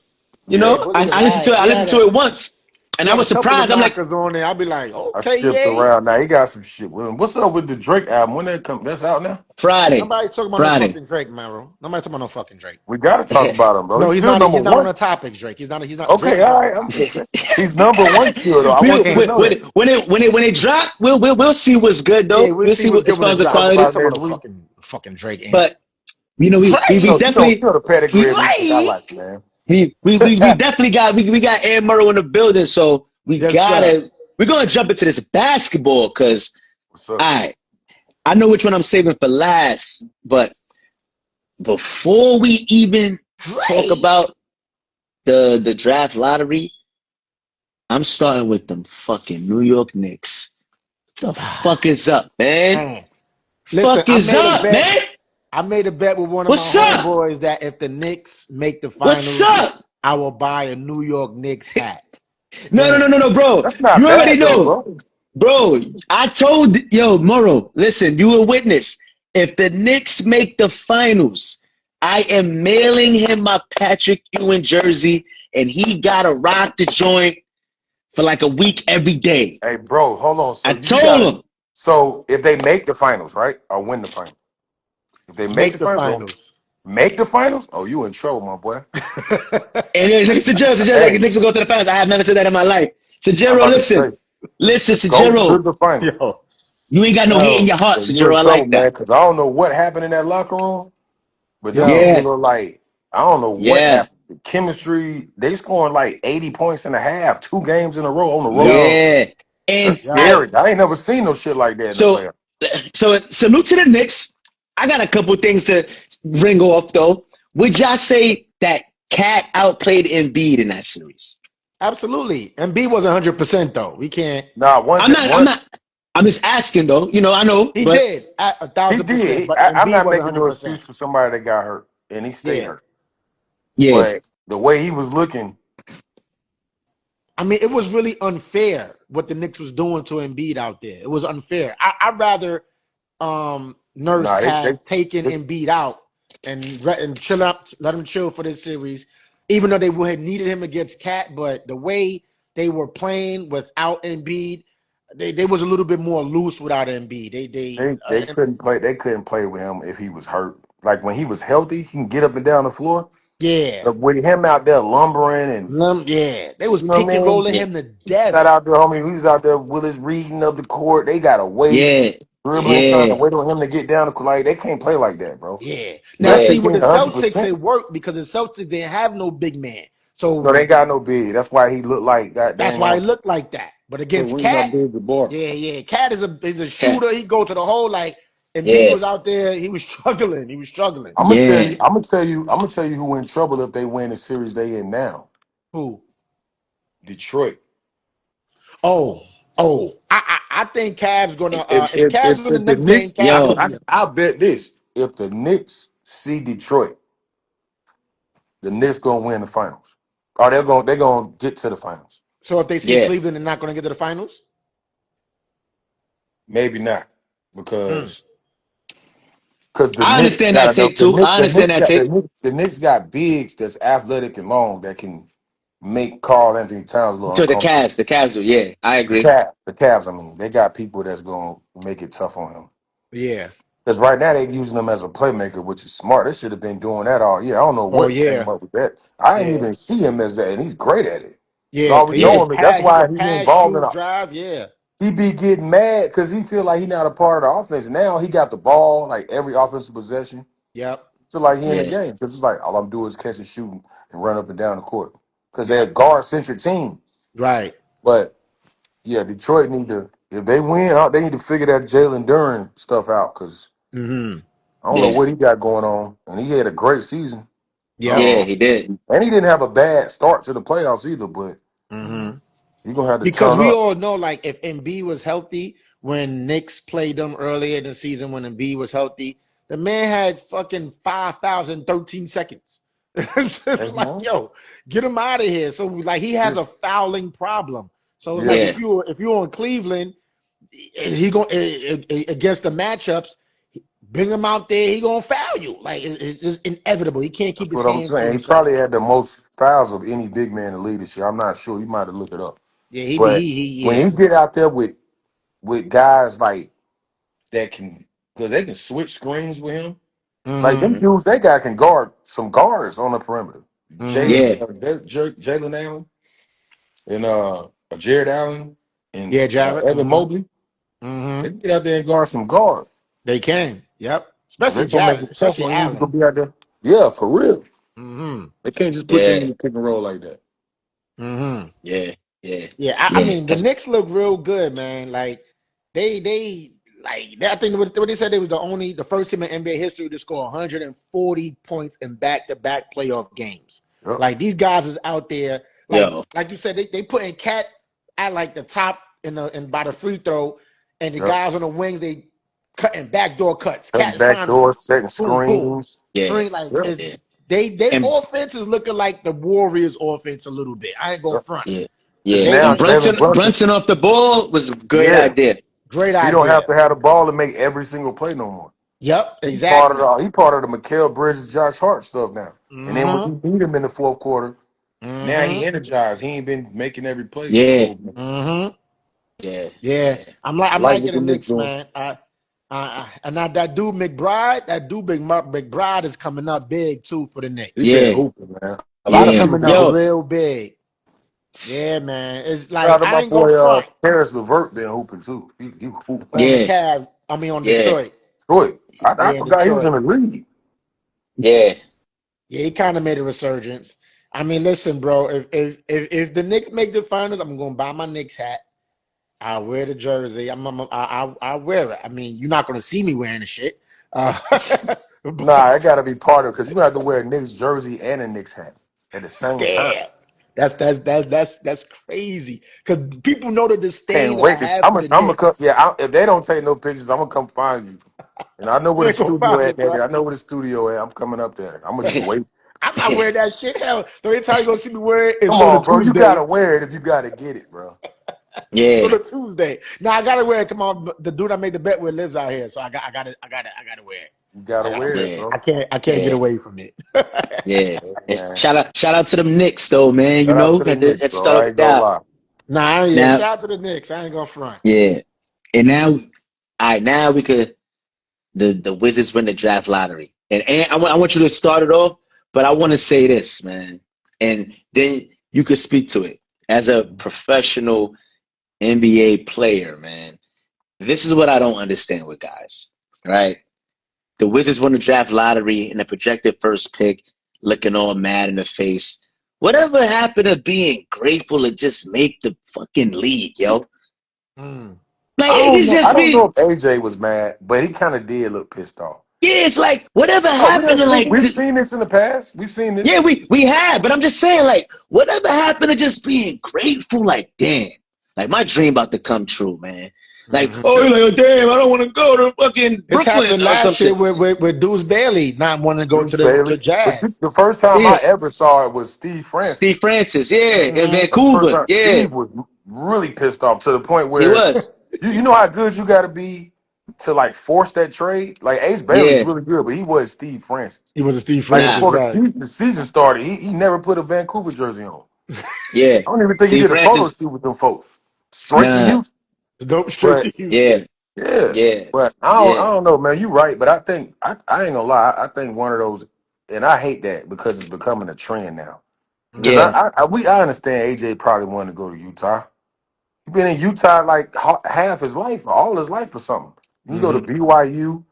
You Yeah, Yeah, know, Bully was I all listened to right. it. I listened to it once, and He I had a was couple of surprised. I'm like, knockers on there. I'd be like, I okay, skipped yay. around. Now he got some shit with him. What's up with the Drake album? When that come? That's out now. Friday, Nobody's talking about no Friday. fucking Drake, Maro. Nobody's talking about no fucking Drake. We got to talk about him, bro. No, He's still number he's not on one. the topics, Drake. He's not Drake Okay, is all not on the right. I'm topic. just saying. He's number one still though. I we, want you to we, know when that. it when it drop, we'll see what's good Yeah, though. we'll We'll see see what's what good as when far it as the drop. Talk quality. about Talking next about no week. fucking Drake ain't. But you know, we Drake. definitely You know the pedigree of music I Drake. like, man. we definitely got we got Ed Murrow in the building, so Yes, sir. we're gonna jump into this basketball because What's up? I know which one I'm saving for last, but before we even talk Drake. about the draft lottery, I'm starting with them fucking New York Knicks. The fuck is up, man? Man. Listen, Fuck is up, man? I made a bet with one of my What's up? homeboys that if the Knicks make the What's finals, up? I will buy a New York Knicks hat. No, bro. That's not You already bad though, know. bro. Bro, I told Moro, listen, you a witness. If the Knicks make the finals, I am mailing him my Patrick Ewing jersey, and he gotta rock the joint for like a week every day. Hey, bro, hold on. So I you told gotta. him. So if they make the finals, right, or win the finals, if they make Make the the finals, bro, finals. make the finals. Oh, you in trouble, my boy. And then look at Sajero, like Hey, Knicks will go to the finals. I have never said that in my life. I'm Sajero, about to say, listen, go to Sajero. the finals. Yo. You ain't got no hate in your heart, So you in Sajero. I trouble, like man, that. because I don't know what happened in that locker room, but them Yo. niggas Yeah, are like, I don't know what yeah, happened. The chemistry, they scoring like 80 points in a half, 2 games in a row on the road. Yo. yeah. And That's scary. I ain't never seen no shit like that in the so playoffs. so salute to the Knicks. I got a couple things to ring off though. Would y'all say that Cat outplayed Embiid in that series? Absolutely. And B was 100% though. We can't. Nah, once I'm not. I'm just asking though. You know, I know, He but did at he 1,000%. did. But I'm Embiid not was making no 100%. excuse for somebody that got hurt. and he stayed hurt. Yeah. But the way he was looking, I mean, it was really unfair what the Knicks was doing to Embiid out there. It was unfair. I'd rather Nurse had taken Embiid out and chill up, let him chill for this series, even though they would have needed him against Cat. But the way they were playing without Embiid, they was a little bit more loose without Embiid. They couldn't play. They couldn't play with him if he was hurt. Like when he was healthy, he can get up and down the floor. Yeah. But with him out there lumbering and they was pick and rolling him to death. Shout out there, homie. He's out there. Willis reading up the court. They got to wait. Dribbling, trying to wait on him to get down the court. Like they can't play like that, bro. Yeah. Now see with the Celtics, it worked because the Celtics didn't have no big man. So no, they got no big. That's why he looked like that. That's why he looked like that. But against Cat, Cat is a shooter. He go to the hole like. And he was out there. He was struggling. I'm gonna tell you who in trouble if they win the series they in now. Who? Detroit. I think Cavs gonna. If Cavs win the next game, Cavs. I bet this: if the Knicks see Detroit, the Knicks gonna win the finals. Or they're gonna get to the finals. So if they see Cleveland, they're not gonna get to the finals. Maybe not because. I understand that take too. I understand that take. The Knicks got bigs that's athletic and long that can make Karl Anthony Towns a little uncomfortable. The Cavs do. Yeah, I agree. The Cavs, I mean, they got people that's going to make it tough on him. Yeah. Because right now they're using him as a playmaker, which is smart. They should have been doing that all year. I don't know what came up with that. I didn't even see him as that, and he's great at it. Yeah, that's why he's involved in drive. Yeah. He be getting mad because he feel like he's not a part of the offense. Now he got the ball like every offensive possession. Yep. So like he in the game. Because it's like all I'm doing is catch and shoot and run up and down the court. Because they're a guard-centric team. Right. But, yeah, Detroit need to – if they win, they need to figure that Jalen Duren stuff out because I don't know what he got going on. And he had a great season. Yeah, he did. And he didn't have a bad start to the playoffs either, but you're going to have to because turn we up. all know, like, if Embiid was healthy when Knicks played them earlier in the season when Embiid was healthy, the man had fucking 5,013 seconds. It's like, yo, get him out of here. So, like, he has a fouling problem. So, it's like if you're on Cleveland, he against the matchups, bring him out there, he gonna foul you. Like, it's just inevitable. He can't keep his hands to himself. He probably had the most fouls of any big man in the league this year. I'm not sure. You might have looked it up. Yeah, when you get out there with guys like that can, because they can switch screens with him. Like them dudes, that guy can guard some guards on the perimeter. Jalen Allen and Jared Allen and Jared Evan Mobley. They can get out there and guard some guards. They can. Yep. Especially Jared. Especially Allen. Be out there. Yeah, for real. They can't just put them in the pick and roll like that. I mean, the Knicks look real good, man. Like I think what they said, they was the first team in NBA history to score 140 points in back-to-back playoff games. Yep. Like these guys is out there. Like you said, they putting Cat at like the top and by the free throw, and the guys on the wings they cutting backdoor cuts. Cat backdoor setting screens. They offense is looking like the Warriors' offense a little bit. I ain't going front. Now, Brunson off the ball was a great idea. Great idea. You don't have to have the ball to make every single play no more. Yep, exactly. He part of the Mikal Bridges, Josh Hart stuff now. And then when you beat him in the fourth quarter, now he energized. He ain't been making every play. I'm liking the Knicks, man. And now that dude McBride is coming up big too for the Knicks. Hooping, man. A lot of coming up real big. Yeah, man. It's like I ain't gonna front. Paris LeVert been hooping too. He hooping. On Detroit. Detroit. I forgot he was in the league. Yeah, he kind of made a resurgence. I mean, listen, bro. If the Knicks make the finals, I'm gonna buy my Knicks hat. I'll wear the jersey. I'll wear it. I mean, you're not gonna see me wearing the shit. Nah, I gotta be part of it because you have to wear a Knicks jersey and a Knicks hat at the same time. That's crazy because people know the disdain. If they don't take no pictures, I'm gonna come find you. And I know where the studio at, Daddy. I know where the studio at. I'm coming up there. I'm gonna just wait. I'm not wearing that shit. Hell, the only time you gonna see me wear it is Come on, bro. You gotta wear it if you gotta get it, bro. Yeah. On a Tuesday. No, I gotta wear it. Come on, the dude I made the bet with lives out here, so I gotta wear it. You gotta wear it, bro. I can't get away from it. Yeah. Shout out to them Knicks though, man. Shout out to the Knicks, bro. I ain't gonna lie. Nah, yeah. Shout out to the Knicks. I ain't gonna front. Yeah. And now we could the Wizards win the draft lottery. And I want you to start it off, but I want to say this, man. And then you could speak to it. As a professional NBA player, man, this is what I don't understand with guys, right? The Wizards won the draft lottery and the projected first pick, looking all mad in the face. Whatever happened to being grateful to just make the fucking league, yo? Like, I don't know if AJ was mad, but he kind of did look pissed off. Yeah, it's like, whatever happened to, like... We've seen this in the past. We've seen this. Yeah, we have, but I'm just saying, like, whatever happened to just being grateful? Like, damn. Like, my dream about to come true, man. Like, oh, you're like, oh, damn, I don't want to go to fucking Brooklyn. This happened last year with Deuce Bailey not wanting to go to Jazz. The first time I ever saw it was Steve Francis. In Vancouver. Steve was really pissed off to the point where... He was. You know how good you got to be to, like, force that trade? Like, Ace Bailey's really good, but he was Steve Francis. He was a Steve Francis, before the season started, he never put a Vancouver jersey on. Yeah. I don't even think he did a photo shoot with them folks. Straight to Houston. Dope straight to Houston. Yeah. But I don't know, man. You're right, but I think, I ain't gonna lie, I think one of those, and I hate that because it's becoming a trend now. Because I understand AJ probably wanted to go to Utah. He's been in Utah like half his life, all his life or something. You go to BYU,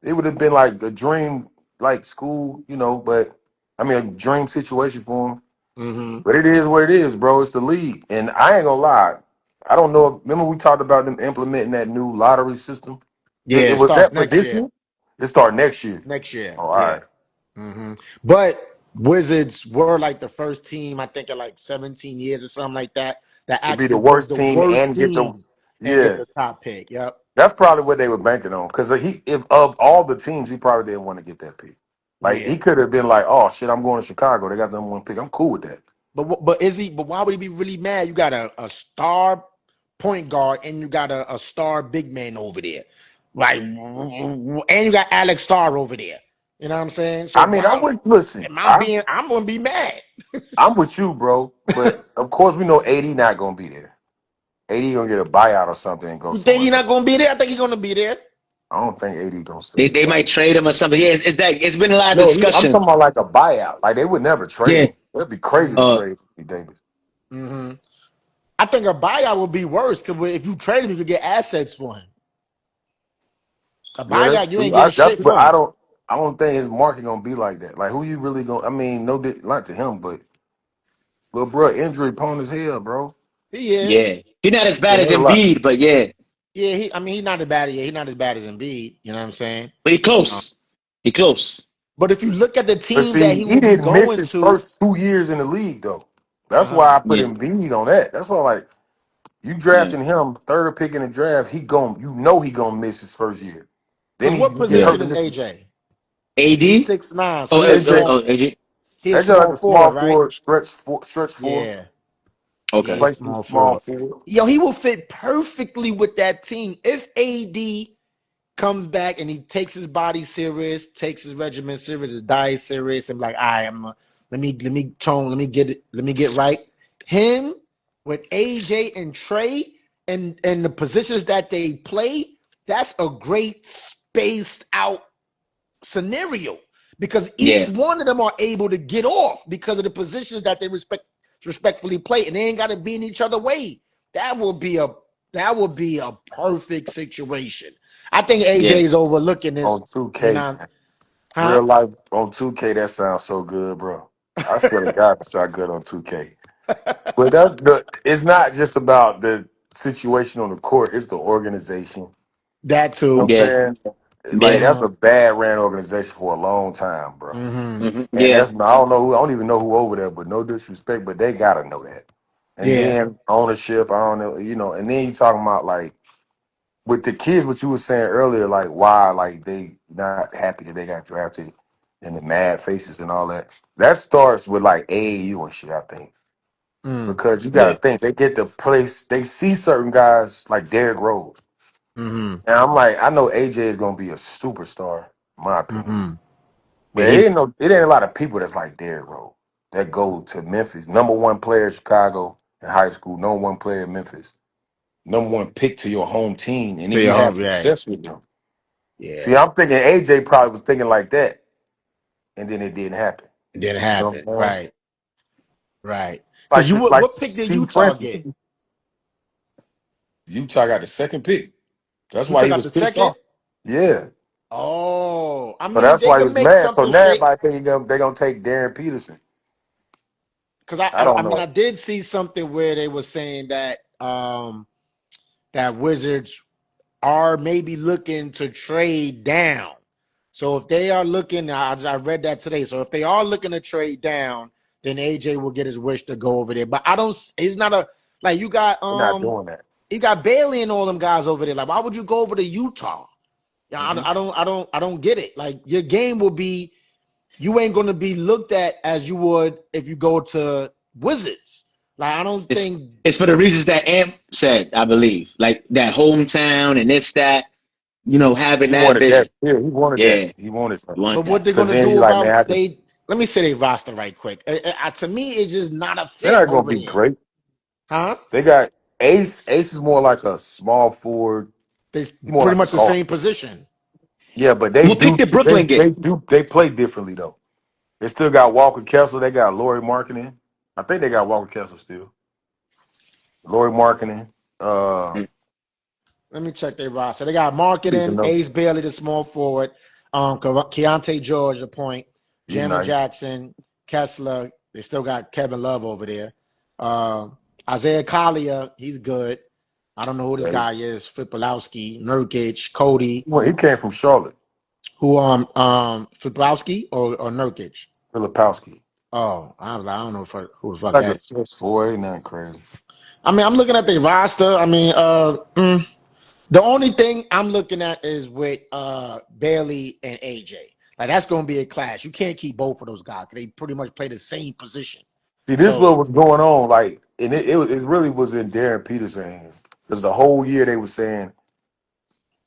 it would have been like a dream, like school, you know, but I mean, a dream situation for him. But it is what it is, bro. It's the league. And I ain't gonna lie. I don't know if, remember we talked about them implementing that new lottery system? Yeah, it was that for this year? It started next year. Next year. Oh, all right. But Wizards were like the first team, I think, in like 17 years or something like that. That actually be the worst team and get the top pick. Yep. That's probably what they were banking on. Because if of all the teams, he probably didn't want to get that pick. Like he could have been like, "Oh shit, I'm going to Chicago. They got the number one pick. I'm cool with that." But is he? But why would he be really mad? You got a star point guard and you got a star big man over there, like, and you got Alex Starr over there. You know what I'm saying? So I mean, I would listen. I'm gonna be mad. I'm with you, bro. But of course, we know AD not gonna be there. AD gonna get a buyout or something and go. You think he's not gonna be there? I think he's gonna be there. I don't think AD gonna stay. They might trade him or something. Yeah, it's been a lot of discussion. I'm talking about like a buyout. Like they would never trade him. It'd be crazy to trade Davis. I think a buyout would be worse because if you trade him, you could get assets for him. A buyout, you ain't getting shit from him. I don't think his market gonna be like that. Like who you really gonna? I mean, no, not to him, but bro, injury prone as hell, bro. He is. Yeah, he's not as bad as Embiid, but yeah. Yeah, he's not as bad. Yeah, he's not as bad as Embiid. You know what I'm saying? But he close. He close. But if you look at the team that he would be going miss his first 2 years in the league though. That's why I put Embiid on that. That's why, like, you drafting him third pick in the draft, he gonna miss his first year. Then what position is AJ? AD? 6'9". So AJ. He's a small forward, stretch forward. Yeah. Okay. Small forward. Yo, he will fit perfectly with that team if AD comes back and he takes his body serious, takes his regimen serious, his diet serious, and like, all right, let me get right. Him with AJ and Trey and the positions that they play, that's a great spaced out scenario because each one of them are able to get off because of the positions that they respectfully play, and they ain't got to be in each other's way. That would be a perfect situation. I think AJ is overlooking this on 2K. Real life on 2K, that sounds so good, bro. I swear to God, it sounds good on 2K. But it's not just about the situation on the court; it's the organization. That too. You know what I'm saying? Like that's a bad ran organization for a long time, bro. And that's, I don't even know who over there, but no disrespect, but they gotta know that. And then ownership, I don't know, and then you talking about like with the kids, what you were saying earlier, like why like they not happy that they got drafted and the mad faces and all that. That starts with like AAU and shit, I think. Because you gotta think they get the place, they see certain guys like Derrick Rose. And I'm like, I know AJ is gonna be a superstar, in my opinion. But it ain't a lot of people that's like Derrick Rose that go to Memphis. Number one player in Chicago in high school, number one player in Memphis, number one pick to your home team, and then you have success with them. Yeah. See, I'm thinking AJ probably was thinking like that, and then it didn't happen. It didn't happen. Right. Right. Because what pick did Utah get? Utah got the second pick. That's Utah why he got was the pissed second? off. Yeah. Oh, I mean, So that's they why he can was make mad. So something now shake. everybody think they're gonna take Darren Peterson. Because I don't know. I did see something where they were saying that that Wizards are maybe looking to trade down. So if they are looking, I read that today. So if they are looking to trade down, then AJ will get his wish to go over there. But I don't. It's not a like you got They're not doing that. You got Bailey and all them guys over there. Like, why would you go over to Utah? Yeah, I don't get it. Like, your game will be, you ain't gonna be looked at as you would if you go to Wizards. Like, I don't think it's for the reasons that Amp said. I believe, like that hometown and it's that, having that vision. He wanted that. He wanted something. But what they're gonna do about they? Let me say they roster right quick. To me, it's just not a fit. They're not gonna over be there. great, huh? They got Ace. Ace is more like a small forward. They pretty much the same position. Yeah, but they pick the Brooklyn game. They play differently though. They still got Walker Kessler. They got Lauri Markkanen. I think they got Walker Kessler still. Lauri Markkanen. Let me check their roster. They got Markkanen, Ace Bailey, the small forward, Keontae George, the point, Jamie Jackson, Kessler. They still got Kevin Love over there. Isaiah Collier, he's good. I don't know who this guy is. Filipowski, Nurkic, Cody. Well, he came from Charlotte. Who Filipowski or Nurkic? Filipowski. Oh, I don't know who the fuck like that is. 6'4", ain't nothing crazy. I mean, I'm looking at the roster. I mean, the only thing I'm looking at is with Bailey and AJ. Like, that's going to be a clash. You can't keep both of those guys. They pretty much play the same position. See, this is what was going on. Like, and it really was in Darren Peterson's hands. Because the whole year they were saying,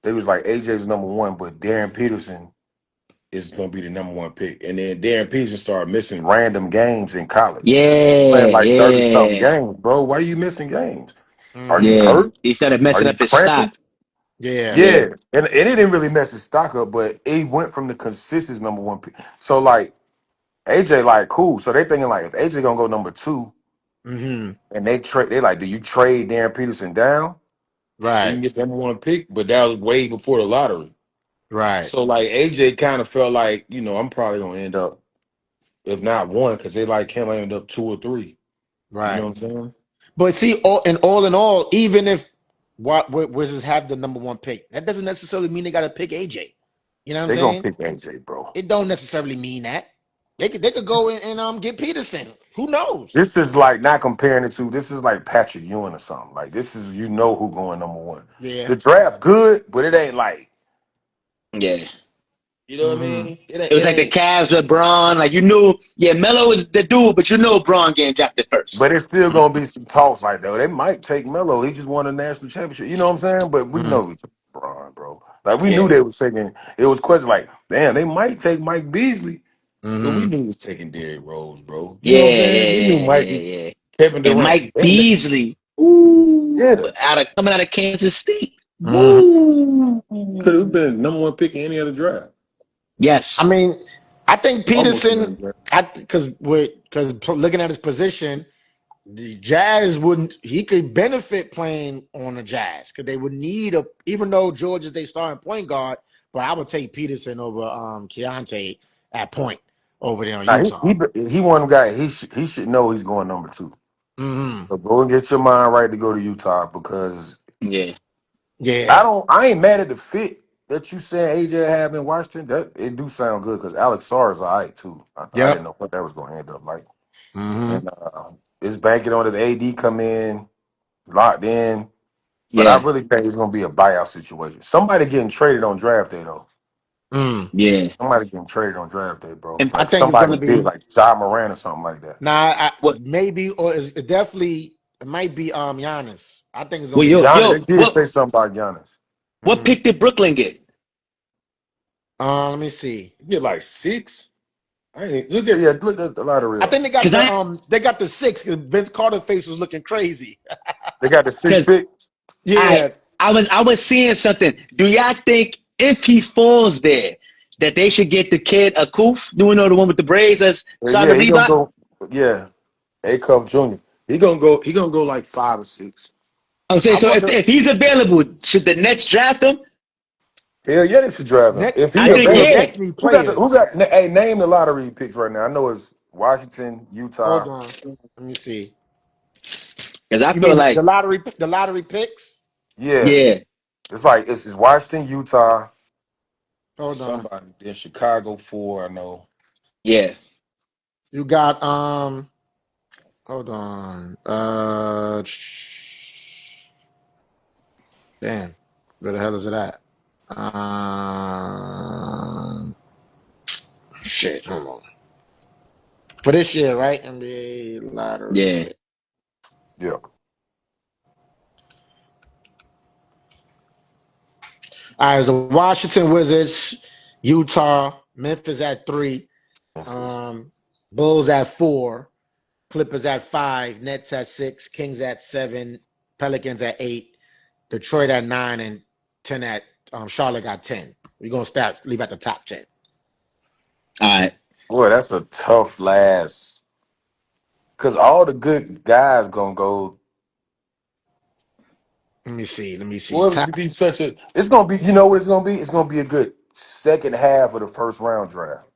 they was like, AJ's number one, but Darren Peterson is going to be the number one pick. And then Darren Peterson started missing random games in college. Playing like 30-something games, bro. Why are you missing games? Are you hurt? He started messing up his stock. Yeah. And it didn't really mess his stock up, but it went from the consistent number one pick. So, like, AJ, like, cool. So they thinking, like, if AJ going to go number 2, and they like, do you trade Darren Peterson down? Right. So you can get the number one pick, but that was way before the lottery. Right. So, like, AJ kind of felt like, I'm probably going to end up, if not 1, because they like him, I end up 2 or 3. Right. You know what I'm saying? But see, all in all, even if Wizards have the number 1 pick, that doesn't necessarily mean they got to pick AJ. You know what I'm saying? They're going to pick AJ, bro. It don't necessarily mean that. They could go and get Peterson. Who knows? This is like not comparing it to. This is like Patrick Ewing or something. Like, this is who going number 1. Yeah. The draft good, but it ain't like. Yeah. You know what I mean? It was like the Cavs with Braun. Like, you knew, Melo is the dude, but Braun getting drafted first. But it's still gonna be some talks like that. They might take Melo. He just won a national championship. You know what I'm saying? But we know we took Braun, bro. Like, we knew they was taking. It was questions like, damn, they might take Mike Beasley. But we knew he was taking Derrick Rose, bro. You know what I'm saying? We knew Mike, Kevin Durant, and Mike Beasley. Ooh, coming out of Kansas State. Could have been number 1 pick in any other draft. Yes. I mean, I think Peterson, because looking at his position, the Jazz he could benefit playing on the Jazz because they would need even though George is their starting point guard, but I would take Peterson over Keontae at point over there on Utah. He one guy, he should know he's going number 2. So go and get your mind right to go to Utah because I ain't mad at the fit that you saying AJ have in Washington. That it do sound good because Alex Sarr is all right too. I didn't know what that was going to end up like. And it's banking on it. AD come in locked in. But I really think it's gonna be a buyout situation. Somebody getting traded on draft day though. Yeah. Somebody getting traded on draft day, bro. And I Like think it's gonna somebody big, be like Ja Moran or something like that. what? maybe or it definitely it might be Giannis. I think it's gonna Well, be Giannis. Giannis, they did say something about Giannis. What pick did Brooklyn get? Let me see. You get like 6. Look at the lottery. I think they got the 6 because Vince Carter's face was looking crazy. They got the 6th pick. Yeah. I was seeing something. Do y'all think if he falls there, that they should get the kid Akuf? Do we know the one with the braids that's Saga He gonna Reebok? go. Yeah, Acuff Jr. He gonna go. He gonna go like 5 or 6. I'm saying, so wonder, if he's available, should the Nets draft him? Hell yeah, they should draft him. If he's I think available, Nets need players. who got? Hey, name the lottery picks right now. I know it's Washington, Utah. Hold on, let me see. Because I You feel mean like the lottery picks? Yeah, it's like it's Washington, Utah. Hold on. Somebody in Chicago 4. I know. Yeah. You got hold on. Damn. Where the hell is it at? Shit, hold on. For this year, right? NBA lottery. Yeah. All right, the Washington Wizards, Utah, Memphis at 3, Bulls at 4, Clippers at 5, Nets at 6, Kings at 7, Pelicans at 8, Detroit at 9, and 10 at Charlotte got 10. We're gonna leave at the top 10. All right. Boy, that's a tough last. Cause all the good guys gonna go. Let me see. Well, it's gonna be. You know what it's gonna be? It's gonna be a good second half of the first round draft.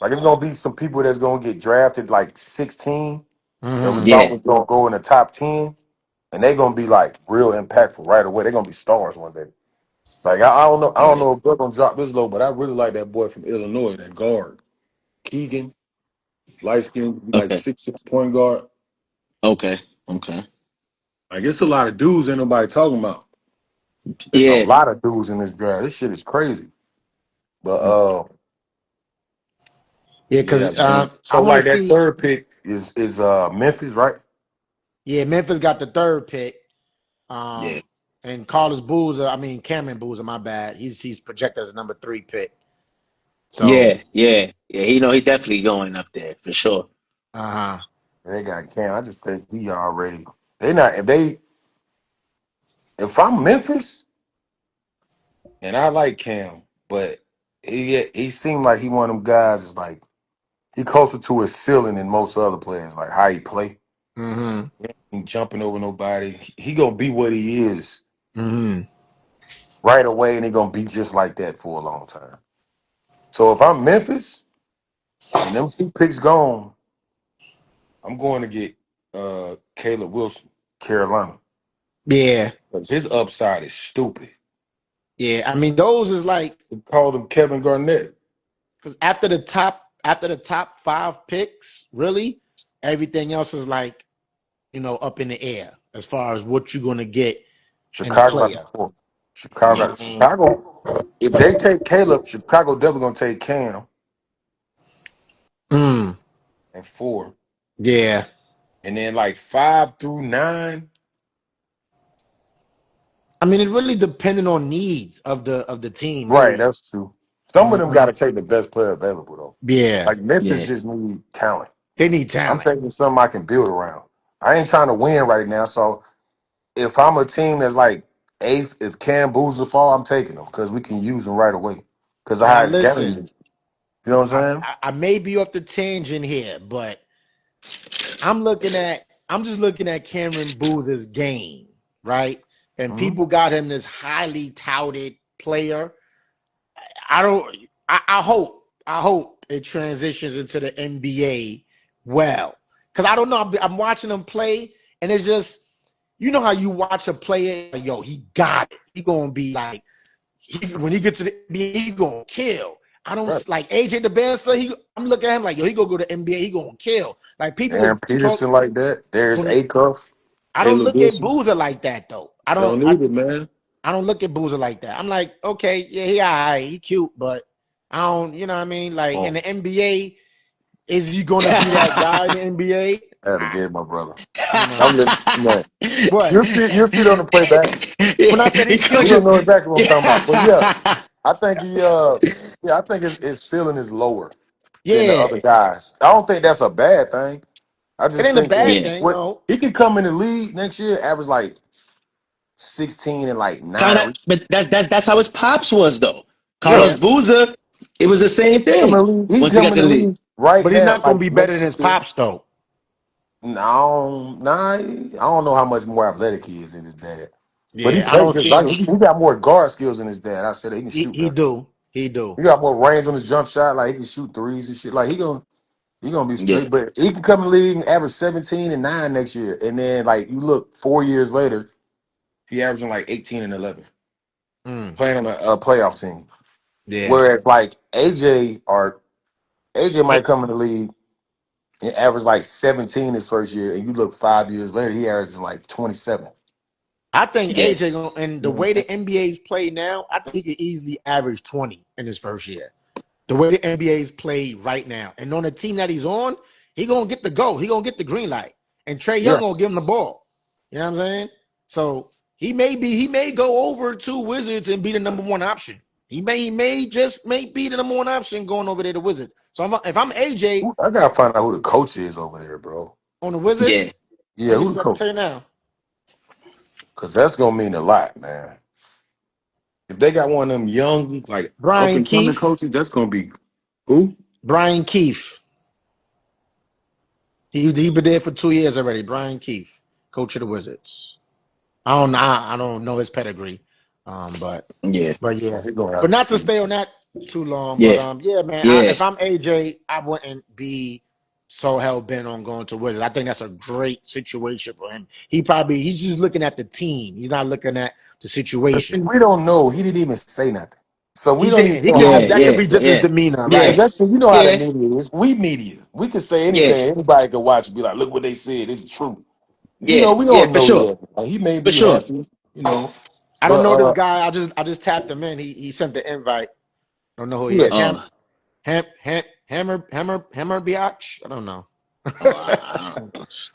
Like it's gonna be some people that's gonna get drafted like 16 that we thought was gonna go in the top 10, and they're gonna be like real impactful right away. They're gonna be stars one day. Like I don't know if they're gonna drop this low, but I really like that boy from Illinois, that guard, Keegan, light skin, like 6'6" point guard. Okay. Like it's a lot of dudes ain't nobody talking about. It's a lot of dudes in this draft. This shit is crazy. But because so like that third pick is Memphis, right? Yeah, Memphis got the third pick. And Cameron Boozer, my bad. He's projected as a number 3 pick. So yeah. He definitely going up there for sure. They got Cam. I just think we already. If I'm Memphis, and I like Cam, but he seemed like he one of them guys is like he closer to his ceiling than most other players, like how he play. He jumping over nobody. He gonna be what he is right away, and he gonna be just like that for a long time. So if I'm Memphis and them 2 picks gone, I'm going to get Caleb Wilson, Carolina. Yeah. Because his upside is stupid. Yeah, I mean those is like we called him Kevin Garnett. Because after the top 5 picks, really, everything else is like, up in the air as far as what you're gonna get. Chicago got the 4. Chicago. If they take Caleb, Chicago definitely gonna take Cam. And 4. Yeah. And then like 5 through 9. I mean, it really depending on needs of the team. Right, really. that's true. Some of them got to take the best player available, though. Yeah. Like Memphis just need talent. They need talent. I'm taking something I can build around. I ain't trying to win right now, so if I'm a team that's like 8th, if Cam Boozer fall, I'm taking them because we can use them right away. Because of how it's getting. You know what I'm saying? I may be off the tangent here, but I'm just looking at Cameron Boozer's game, right? And people got him this highly touted player. I hope it transitions into the NBA well. Because I don't know. I'm watching him play, and it's just, how you watch a player, yo, he got it. He going to be like, when he gets to the NBA, he going to kill. I don't like AJ the Best. I'm looking at him like, yo, he going to go to the NBA, he going to kill. Like people. Aaron Peterson like that. There's Acuff. I don't look at Boozer like that though. I don't either, man. I don't look at Boozer like that. I'm like, okay, yeah, he all right, he cute, but I don't, you know what I mean? Like in the NBA, is he gonna be that guy in the NBA? I had to get my brother. I'm just, what? You'll see it on the playback. When I said he cute, you don't know exactly what I'm talking about. But yeah, I think I think his ceiling is lower than the other guys. I don't think that's a bad thing. I just it ain't a think bad thing, no. he could come in the league next year, average like 16 and like 9. But that's how his pops was though. Carlos Boozer, it was the same thing. He once he got to the league, right? But he's not gonna be better than his pops though. No, I don't know how much more athletic he is than his dad. Yeah, but he plays just like he got more guard skills than his dad. I said he can shoot. He do. He got more range on his jump shot. Like he can shoot threes and shit. Like he gonna be straight. Yeah. But he can come in the league and average 17 and 9 next year. And then like you look 4 years later, he averaging like 18 and 11. Playing on a playoff team. Yeah. Whereas like AJ might come in the league and average like 17 his first year, and you look 5 years later, he averaging like 27. I think AJ, and the way the NBA's play now, I think he could easily average 20 in his first year. The way the NBA's play right now. And on the team that he's on, he going to get the go. He going to get the green light. And Trae Young going to give him the ball. You know what I'm saying? So he may go over to Wizards and be the number one option. He may be the number one option going over there to Wizards. So if I'm AJ, I gotta find out who the coach is over there, bro. On the Wizards? Yeah. Who's the coach? Tell you now. Because that's gonna mean a lot, man. If they got one of them young, like Brian Keefe coaches, that's gonna be who? Brian Keefe. He been there for 2 years already. Brian Keefe, coach of the Wizards. I don't know his pedigree, but not to stay on that too long. But man. If I'm AJ, I wouldn't be so hell bent on going to Wizards. I think that's a great situation for him. He's just looking at the team. He's not looking at the situation. See, we don't know. He didn't even say nothing. So we don't even that could be just his demeanor, right? That's how the media is. We media. We can say anything. Anybody can watch and be like, look what they said. It's true. We don't know yet. He may be happy, I don't know this guy. I just tapped him in. He sent the invite. I don't know who he is. Hammer Biatch? I don't know.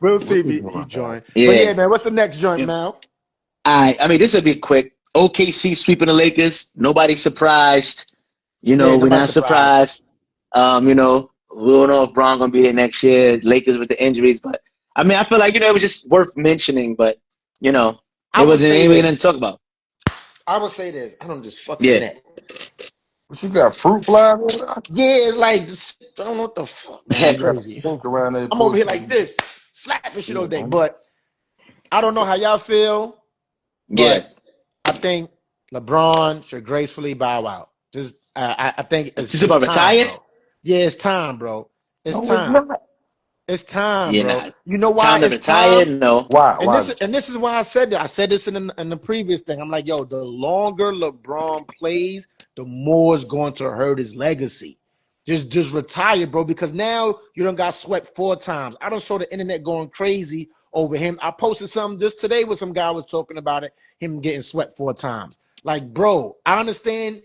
We'll see if he joined. But yeah, man, what's the next joint, Mal? I mean, this will be quick. OKC sweeping the Lakers. Nobody's surprised. We're not surprised. We don't know if Braun gonna be there next year. Lakers with the injuries, but I mean, I feel like it was just worth mentioning. But it wasn't anything to talk about. I would say this. I don't just fucking net. She got fruit fly. Yeah, it's like I don't know what the fuck. Man, I'm over here like this, slapping shit all day. But I don't know how y'all feel. But I think LeBron should gracefully bow out. Just I think it's about retiring. Yeah, it's time, bro. It's time. It's time, bro. Nah. You know why time it's time? No. Why? And this is why I said that. I said this in the previous thing. I'm like, yo, the longer LeBron plays, the more it's going to hurt his legacy. Just retire, bro, because now you done got swept 4 times. I done saw the internet going crazy over him. I posted something just today where some guy was talking about it, him getting swept 4 times. Like, bro, I understand,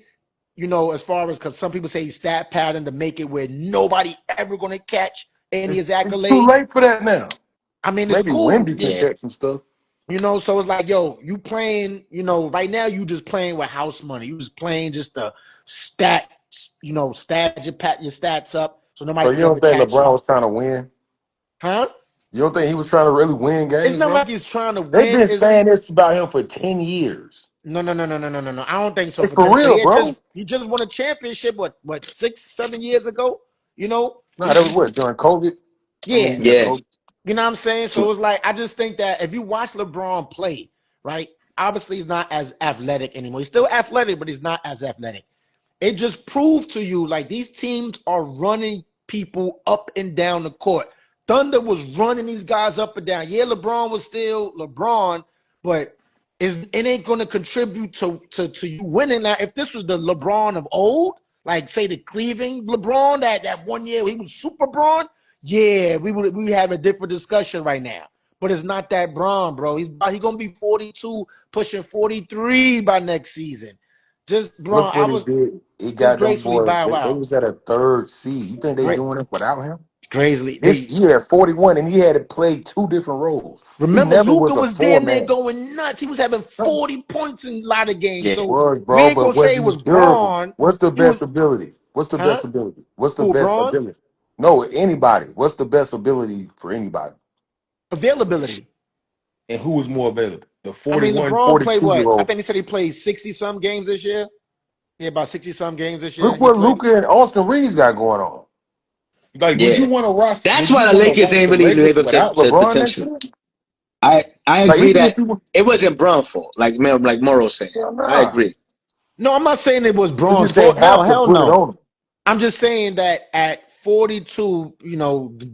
as far as, because some people say he's stat pattern to make it where nobody ever going to catch any of his accolades. It's too late for that now. I mean, it's cool. Maybe Wemby can catch some stuff. So it's like, yo, you playing, right now you just playing with house money. You just playing just the stats, pat your stats up. So nobody. So you don't think LeBron was trying to win? Huh? You don't think he was trying to really win games? It's not like he's trying to win. They've been saying this about him for 10 years. No. I don't think so. For real, bro. He just won a championship, what 6-7 years ago? No, that was what, during COVID? Yeah. COVID. You know what I'm saying? So it's like, I just think that if you watch LeBron play, right, obviously he's not as athletic anymore. He's still athletic, but he's not as athletic. It just proved to you, like, these teams are running people up and down the court. Thunder was running these guys up and down. Yeah, LeBron was still LeBron, but it ain't going to contribute to you winning. Now, if this was the LeBron of old, like, say, the Cleveland LeBron, that 1 year he was super Braun, yeah, we have a different discussion right now. but it's not that Bron, bro. He's gonna be 42, pushing 43 by next season. Just Look Bron, what he did. He just got them gracefully boys. bow They out. was at a 3rd seed. You think they doing it without him? Gracefully, This year, 41, and he had to play 2 different roles. He remember never Luka was a was damn near 4-man. going nuts. He was having 40 points in a lot of games. Yeah. It So was, we bro, ain't but gonna was say it he was durable? Bron. What's the He was, best ability? What's the huh? best ability? What's the Who, best Bron? ability? No, anybody. What's the best ability for anybody? Availability. And who was more available? The I mean, 41, LeBron played 42 year what? I old. think he said he played 60-some games this year. Yeah, about 60-some games this year Look he what played. Luka and Austin Reeves got going on. Like, would you Yeah. want to watch? That's Would you why the want to Lakers watch ain't the really been Lakers able without to LeBron next potential. year? I Like, agree even if that he was, it wasn't Bron's fault, like Morrow's saying. hell I nah. agree. No, I'm not saying it was It's Bron's just they fault. No, have to hell put it no. on him. I'm just saying that at 42,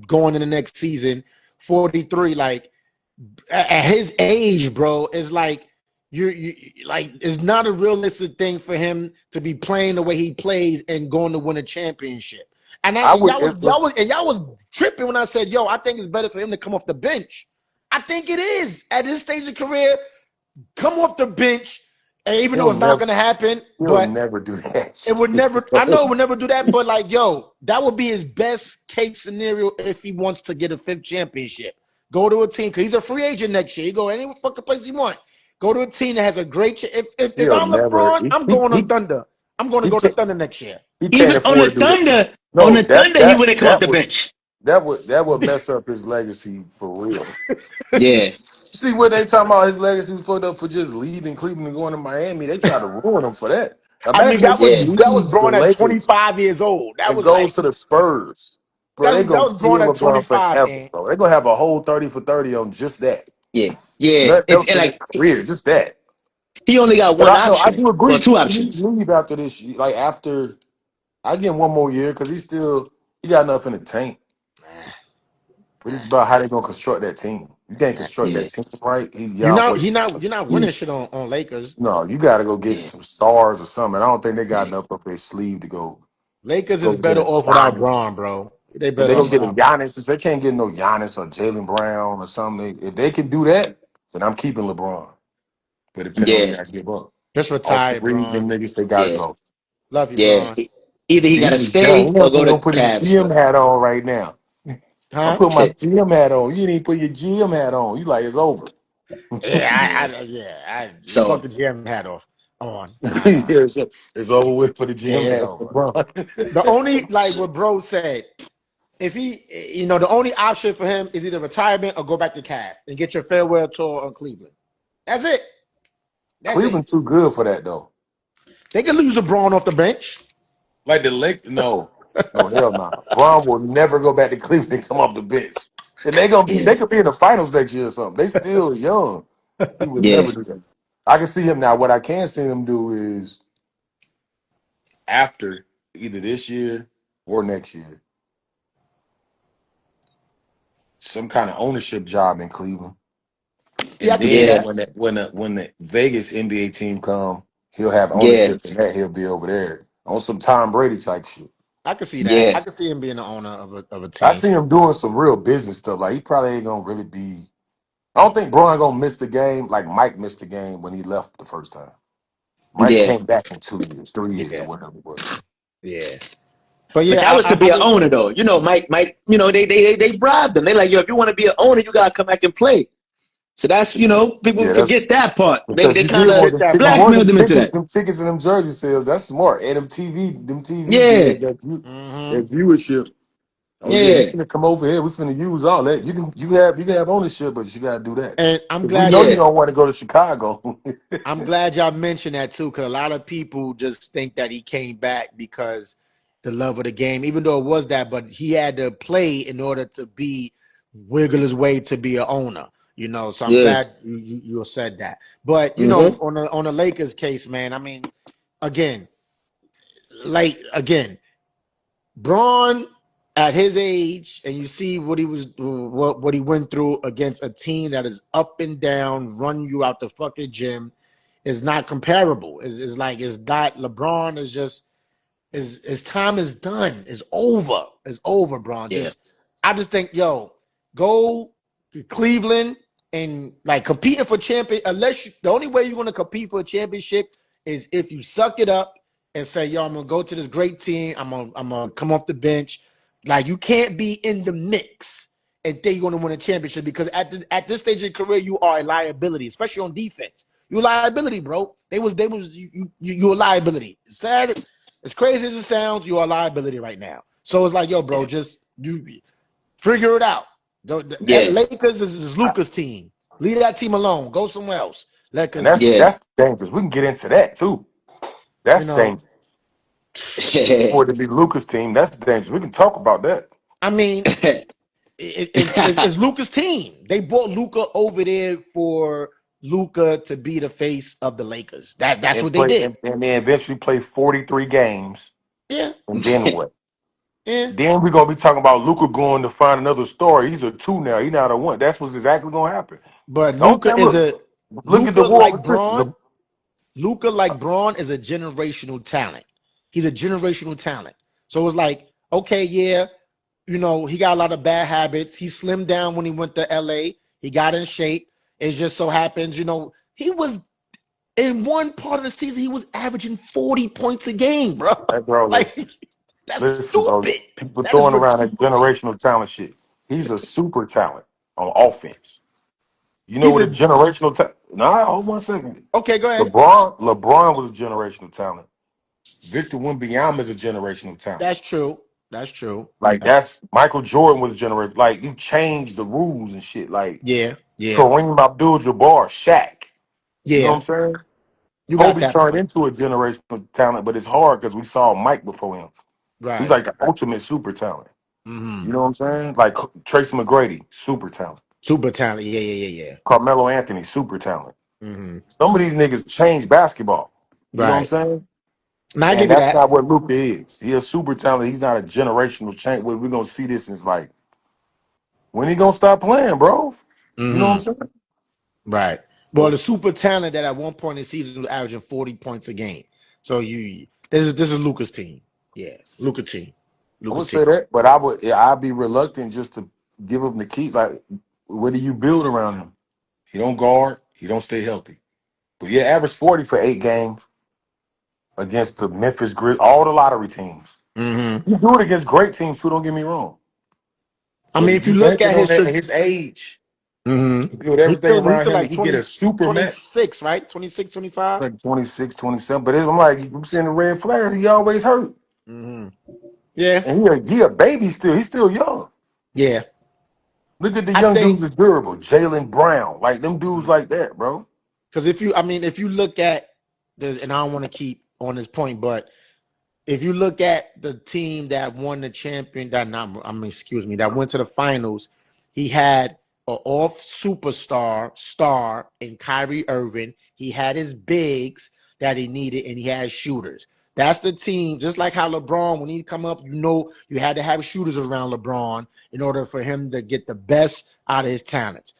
going in the next season, 43, like at his age, bro, it's like you like it's not a realistic thing for him to be playing the way he plays and going to win a championship. And I would, if y'all was tripping when I said, yo, I think it's better for him to come off the bench. I think it is at this stage of career, come off the bench, and even though he'll it's not never, gonna happen, he'll but never do that it would shit. never. I know it would never do that, but like, yo, that would be his best case scenario if he wants to get a 5th championship. Go to a team because he's a free agent next year. He go any fucking place he want. Go to a team that has a great. If He'll I'm never. LeBron, I'm going on Thunder. I'm going to He go to can't. Thunder next year. He can't Even afford to do that. on No, the Thunder, he wouldn't come off the would bench. that would mess up his legacy for real. Yeah. See what they talking about? His legacy was fucked up for just leaving Cleveland and going to Miami. They tried to ruin him for that. I mean, Imagine if that he was Yeah. that was leaves the Braun at Lakers 25 years old. That and was like goes to the Spurs, bro. They that gonna was Braun kill at LeBron 25, forever, man. bro. They gonna have a whole 30 for 30 on just that. Yeah. Yeah. Nothing else And in his like career, just that. he only got But one I option. do Well, agree. two He needs options. to leave after this. Like after, I give him one more year because he got enough in the tank. But it's about how they gonna construct that team. You can't construct Yeah. that team right. He's You're young not boy. you're not Yeah. winning shit on Lakers. No, you got to go get Yeah. some stars or something. I don't think they got Yeah. enough up their sleeve to Lakers go is get better a off without Giannis. Braun, bro. They If better they off gonna get a without Braun. Giannis, they can't get no Giannis or Jalen Brown or something. If they can do that, then I'm keeping LeBron. But depending on what he Yeah. got to give up. Just Austin retired, Reeves, them Braun. niggas, they gotta Yeah. go. Love you, Yeah. Braun. Either he See, gotta he just young. stay or He go to gonna put his Cavs, GM but hat on right now. I'm Huh? putting my GM hat on. You didn't even put your GM hat on. You like it's over. yeah. You fuck So the GM hat off on. Yeah, it's over with for the Yeah, GM it's hats, over. LeBron. The only like what bro said, if he, the only option for him is either retirement or go back to Cavs and get your farewell tour on Cleveland. That's it. That's it. Cleveland too good for that though. They can lose a Braun off the bench. Like the Lake, no, hell no. Braun will never go back to Cleveland and come off the bench. And they yeah. could be in the finals next year or something. They still young. He would Yeah. never do that. I can see him now. What I can see him do is after either this year or next year, some kind of ownership job in Cleveland. Yeah, I And can see then Yeah. that. when the Vegas NBA team come, he'll have Yeah. ownership in that. He'll be over there on some Tom Brady type shit. I can see that. Yeah. I can see him being the owner of a I team. see him doing some real business stuff. Like he probably ain't gonna really be. I don't think Braun gonna miss the game like Mike missed the game when he left the first time. Mike Yeah. came back in 2 years, 3 years, or Yeah, whatever it was. yeah. But But yeah, that was to I be an just owner though. Mike, they bribed them. They like, yo, if you want to be an owner, you gotta come back and play. So that's people Yeah, that's forget that part. because They you kind did of want forget them that tickets. You part. want blackmailed them into that. them tickets and them jersey sales. That's smart. And them TV Yeah. deals Mm-hmm. that viewership. Oh yeah, you Yeah. finna come over here. We finna use all that. You can have ownership, but you gotta do that. And I'm 'Cause we glad know y'all. you Yeah. don't want to go to Chicago. I'm glad y'all mentioned that too, because a lot of people just think that he came back because the love of the game, even though it was that, but he had to play in order to wiggle his way to be an owner. So I'm Yeah. glad you said that. But Mm-hmm. on the Lakers case, man, I mean, again, again, Braun at his age, and you see what he went through against a team that is up and down, run you out the fucking gym, is not comparable. Is like it's not LeBron is just his time is done. It's over. It's over, Braun. Yeah. I just think, yo, go Cleveland and like competing for champion. The only way you're going to compete for a championship is if you suck it up and say, "Yo, I'm gonna go to this great team. I'm gonna come off the bench." Like you can't be in the mix and think you're gonna win a championship because at this stage of your career, you are a liability, especially on defense. You're a liability, bro. You're a liability. Sad, as crazy as it sounds, you're a liability right now. So it's like, yo, bro, just you figure it out. Lakers is Luka's team. Leave that team alone. Go somewhere else. And that's dangerous. We can get into that too. That's dangerous. For it to be Luka's team, that's dangerous. We can talk about that. I mean, it's Luka's team. They brought Luka over there for Luka to be the face of the Lakers. That's what they did. And they eventually play 43 games. Yeah. And then what? Yeah. Then we're gonna be talking about Luka going to find another story. He's a 2 now. He's not a 1. That's what's exactly gonna happen. But Luka is look at the war like Braun. Luka, like Braun, is a generational talent. He's a generational talent. So it's like, okay, yeah, you know, he got a lot of bad habits. He slimmed down when he went to LA. He got in shape. It just so happens, you know, he was in one part of the season, he was averaging 40 points a game, bro. That's stupid. Bro, people throwing around that generational talent shit. He's a super talent on offense. You know what a generational talent? Nah, hold 1 second. Okay, go ahead. LeBron was a generational talent. Victor Wembanyama is a generational talent. That's true. That's true. Like Michael Jordan was a generational. Like you changed the rules and shit. Like Kareem Abdul-Jabbar, Shaq. Yeah. You know what I'm saying? Kobe turned into a generational talent, but it's hard because we saw Mike before him. Right. He's like the ultimate super talent. Mm-hmm. You know what I'm saying? Like Tracy McGrady, super talent. Super talent. Yeah. Carmelo Anthony, super talent. Mm-hmm. Some of these niggas change basketball. You know what I'm saying? And that's not what Luka is. He's a super talent. He's not a generational change. We're going to see this is like, when he going to stop playing, bro? Mm-hmm. You know what I'm saying? Right. Well, the super talent that at one point in the season was averaging 40 points a game. So this is Luka's team. Yeah, Luka team. I would say that, but I'd be reluctant just to give him the keys. Like, what do you build around him? He don't guard. He don't stay healthy. But yeah, average 40 for 8 games against the Memphis Grizzlies, all the lottery teams. Mm-hmm. You do it against great teams too. Don't get me wrong. I mean, if you look at his age, mm-hmm. build everything around him. Like he get a super 26, right? 26, 25? Like 26, 27. But I'm like, I'm seeing the red flags. He always hurt. Mm-hmm. Yeah. And he a baby still. He's still young. Yeah. Look at the young dudes that's durable. Jaylen Brown. Like them dudes like that, bro. Because if you look at this, and I don't want to keep on this point, but if you look at the team that won the that went to the finals, he had an off star in Kyrie Irving. He had his bigs that he needed, and he had shooters. That's the team, just like how LeBron, when he come up, you had to have shooters around LeBron in order for him to get the best out of his talents.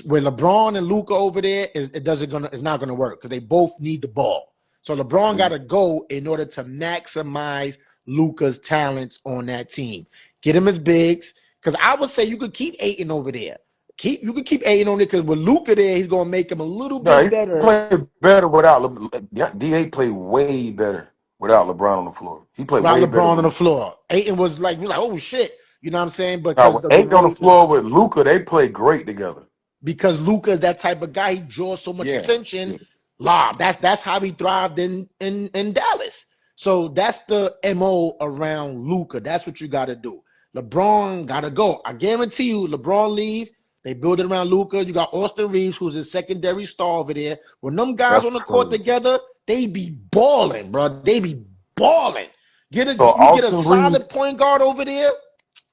With LeBron and Luka over there, it's not gonna work because they both need the ball. So LeBron got to go in order to maximize Luka's talents on that team. Get him his bigs, because I would say you could keep Ayton over there. You could keep Ayton on it because with Luka there, he's gonna make him a little bit better. Play better without D8 played way better without LeBron on the floor. He played way better. LeBron on the floor. Ayton was like, oh shit, you know what I'm saying? Because Ayton on the floor with Luka, they play great together. Because Luka is that type of guy. He draws so much attention. Lob. That's how he thrived in Dallas. So that's the MO around Luka. That's what you got to do. LeBron got to go. I guarantee you, LeBron leave. They build it around Luka. You got Austin Reeves, who's a secondary star over there. When them guys on the court together, they be balling, bro. They be balling. Get a solid point guard over there.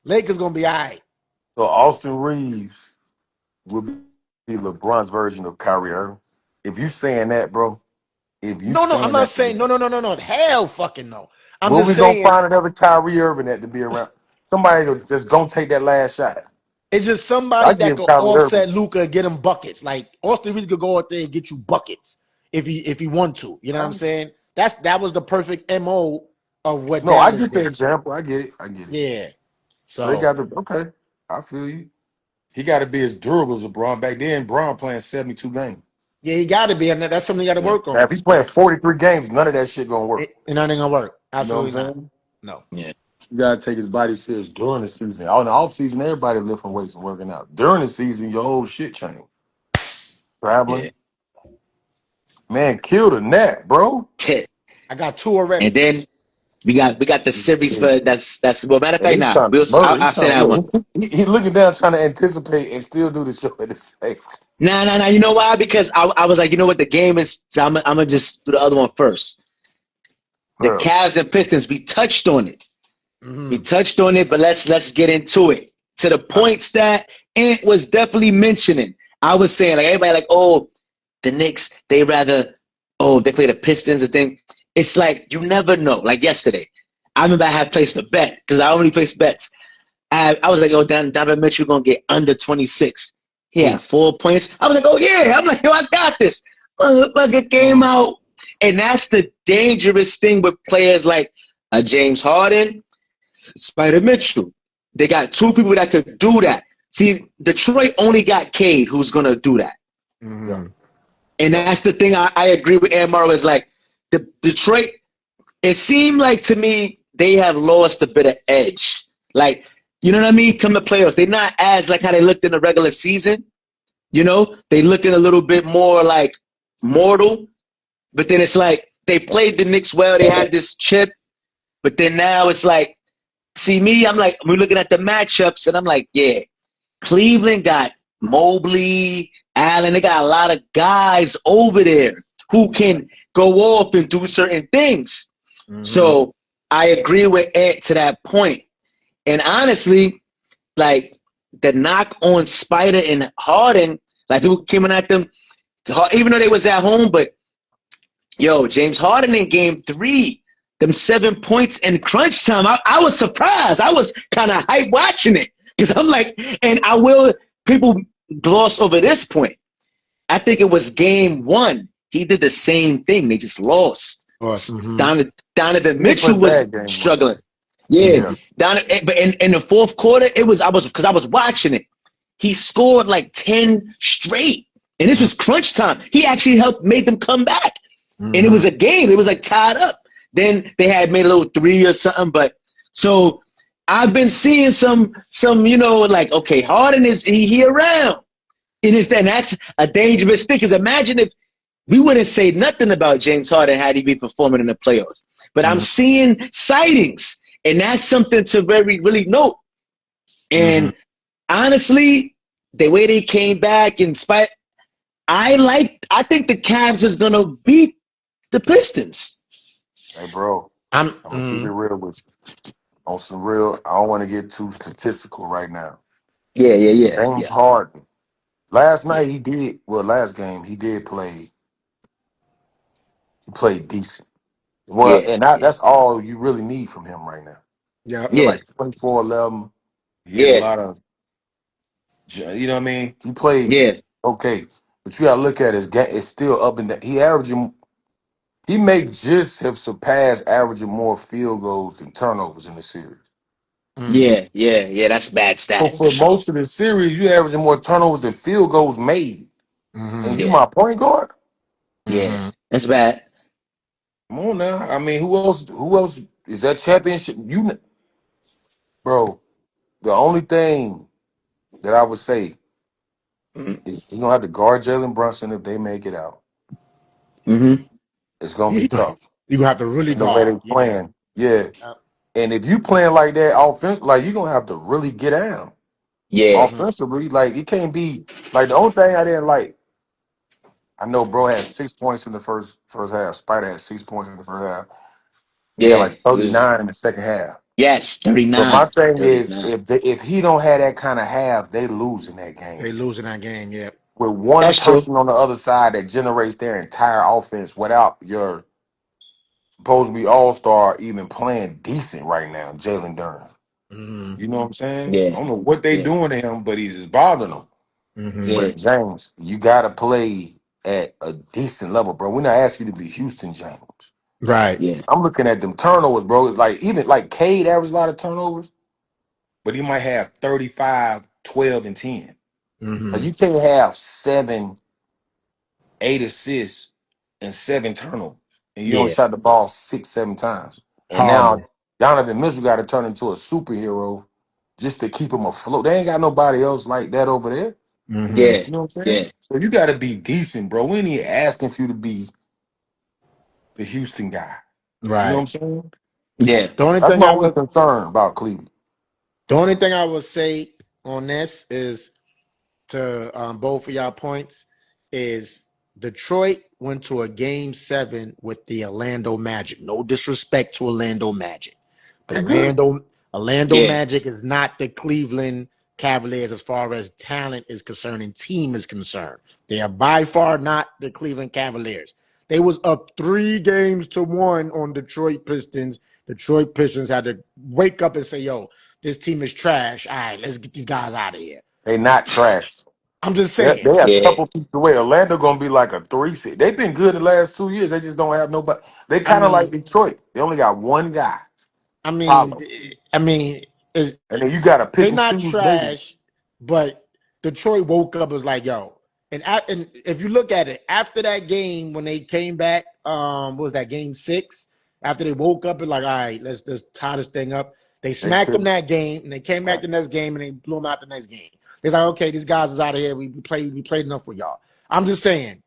Lakers gonna be all right. So Austin Reeves will be LeBron's version of Kyrie Irving. If you saying that, bro. I'm not saying no. Hell fucking no. I'm just saying. We gonna find another Kyrie Irving that to be around. Somebody just gonna take that last shot. It's just somebody that could offset Luka and get him buckets. Like Austin Reeves could go out there and get you buckets if he want to. You know what I'm saying? That was the perfect MO of what. No, I get the example. I get it. Yeah. So they got okay. I feel you. He got to be as durable as LeBron. Back then, Bron playing 72 games. Yeah, he got to be, and that's something you got to work Now, on. if he's playing 43 games, none of that shit gonna work. And nothing gonna work. Absolutely you know what I'm not. saying? No. Yeah. You gotta take his body serious during the season. On the off season, everybody lifting weights and working out. During the season, your whole shit change. Traveling, man, kill the net, bro. I got 2 already. And then we got the series for that's well. Matter of fact, now I'll say that one. He looking down, trying to anticipate and still do the show at the same time. Nah. You know why? Because I was like, you know what, the game is. So I'm gonna just do the other one first. The Cavs and Pistons. We touched on it. We touched on it, but let's get into it. To the points that Ant was definitely mentioning. I was saying, like, everybody like, oh, the Knicks, they play the Pistons and thing. It's like, you never know. Like yesterday, I remember I had placed a bet because I only place bets. I was like, oh, Donovan Mitchell going to get under 26. He had 4 points. I was like, oh, yeah. I'm like, yo, I got this. Motherfucker came out. And that's the dangerous thing with players like James Harden, Spider Mitchell. They got 2 people that could do that. See, Detroit only got Cade who's going to do that. Mm-hmm. And that's the thing I agree with Amaro is like, the Detroit, it seemed like to me they have lost a bit of edge. Like, you know what I mean? Come to playoffs. They're not as like how they looked in the regular season. You know? They looking a little bit more like mortal. But then it's like they played the Knicks well. They had this chip. But then now it's like, see me, I'm like, we're looking at the matchups, and I'm like, yeah, Cleveland got Mobley, Allen. They got a lot of guys over there who can go off and do certain things. Mm-hmm. So I agree with Ant to that point. And honestly, like the knock on Spider and Harden, like people came at them, even though they was at home, but yo, James Harden in game 3, them 7 points in crunch time, I was surprised. I was kind of hype watching it because I'm like, and people gloss over this point. I think it was game 1. He did the same thing. They just lost. Mm-hmm. Donovan Mitchell was struggling. Yeah. But in the fourth quarter, I was watching it. He scored like 10 straight. And this was crunch time. He actually made them come back. Mm-hmm. And it was a game. It was like tied up. Then they had made a little 3 or something. But so I've been seeing some, like, okay, Harden is he around. And that's a dangerous thing. Because imagine if we wouldn't say nothing about James Harden had he be performing in the playoffs. But I'm seeing sightings. And that's something to really note. And honestly, the way they came back in spite, I think the Cavs is gonna beat the Pistons. Hey, bro, I'm gonna keep it real with you. On some real, I don't want to get too statistical right now. Yeah. James Harden. Last night last game he did play. He played decent. Well, that's all you really need from him right now. Yeah. Like 24-11. He had a lot of, you know what I mean? He played okay. But you got to look at his game. It's still up and down. He may just have surpassed averaging more field goals than turnovers in the series. Yeah. That's bad stat. So for most of the series, you averaging more turnovers than field goals made. And you my point guard? Yeah. That's bad. Come on now. I mean, who else is that championship? Bro, the only thing that I would say is you're gonna have to guard Jalen Brunson if they make it out. It's gonna be tough. You're gonna have to really the way they playing. Yeah. And if you playing like that offense, like you're gonna have to really get down. Yeah. Offensively, like it can't be like the only thing I didn't like. I know bro had 6 points in the first half. Spider had 6 points in the first half. He had like 39 in the second half. Yes, 39. But my thing is, if he don't have that kind of half, they lose in that game. They lose in that game, yeah. With one person on the other side that generates their entire offense without your supposed to be all-star even playing decent right now, Jalen Durham. You know what I'm saying? Yeah. I don't know what they doing to him, but he's just bothering them. But James, you got to play at a decent level, bro. We're not asking you to be Houston James. Right. Yeah. I'm looking at them turnovers, bro. Like even like Cade averaged a lot of turnovers, but he might have 35, 12, and 10. Like, you can't have 7, 8 assists and 7 turnovers, and you don't shot the ball 6, 7 times. And Horrible. now Donovan Mitchell got to turn into a superhero just to keep him afloat. They ain't got nobody else like that over there. Yeah, You know what I'm saying? yeah, So you got to be decent, bro. We ain't even asking for you to be the Houston guy. You know what I'm Right. saying? yeah. The only That's thing my I only would concern about Cleveland. the only thing I would say on this is to both of y'all points is Detroit went to a game 7 with the Orlando Magic. No disrespect to Orlando Magic, but They good. Orlando Yeah. Magic is not the Cleveland Cavaliers as far as talent is concerned and team is concerned. They are by far not the Cleveland Cavaliers. They was up 3-1 on Detroit Pistons. Detroit Pistons had to wake up and say, yo, this team is trash. All right, let's get these guys out of here. They not trash. I'm just They saying. a Yeah. couple pieces away. Orlando gonna be like a 3 seed. They've been good the last 2 years. They just don't have nobody. They I kind of like mean, Detroit. They only got one guy, I mean, Paolo, I mean, it, and then you got to pick they're and not choose. Maybe trash, but Detroit woke up was like, yo. And if you look at it, after that game when they came back, what was that, game 6? After they woke up and like, all right, let's tie this thing up. They they smacked them could. that game, and they came back the next game and they blew them out the next game. It's like, okay, these guys is out of here. We played enough for y'all. I'm just saying,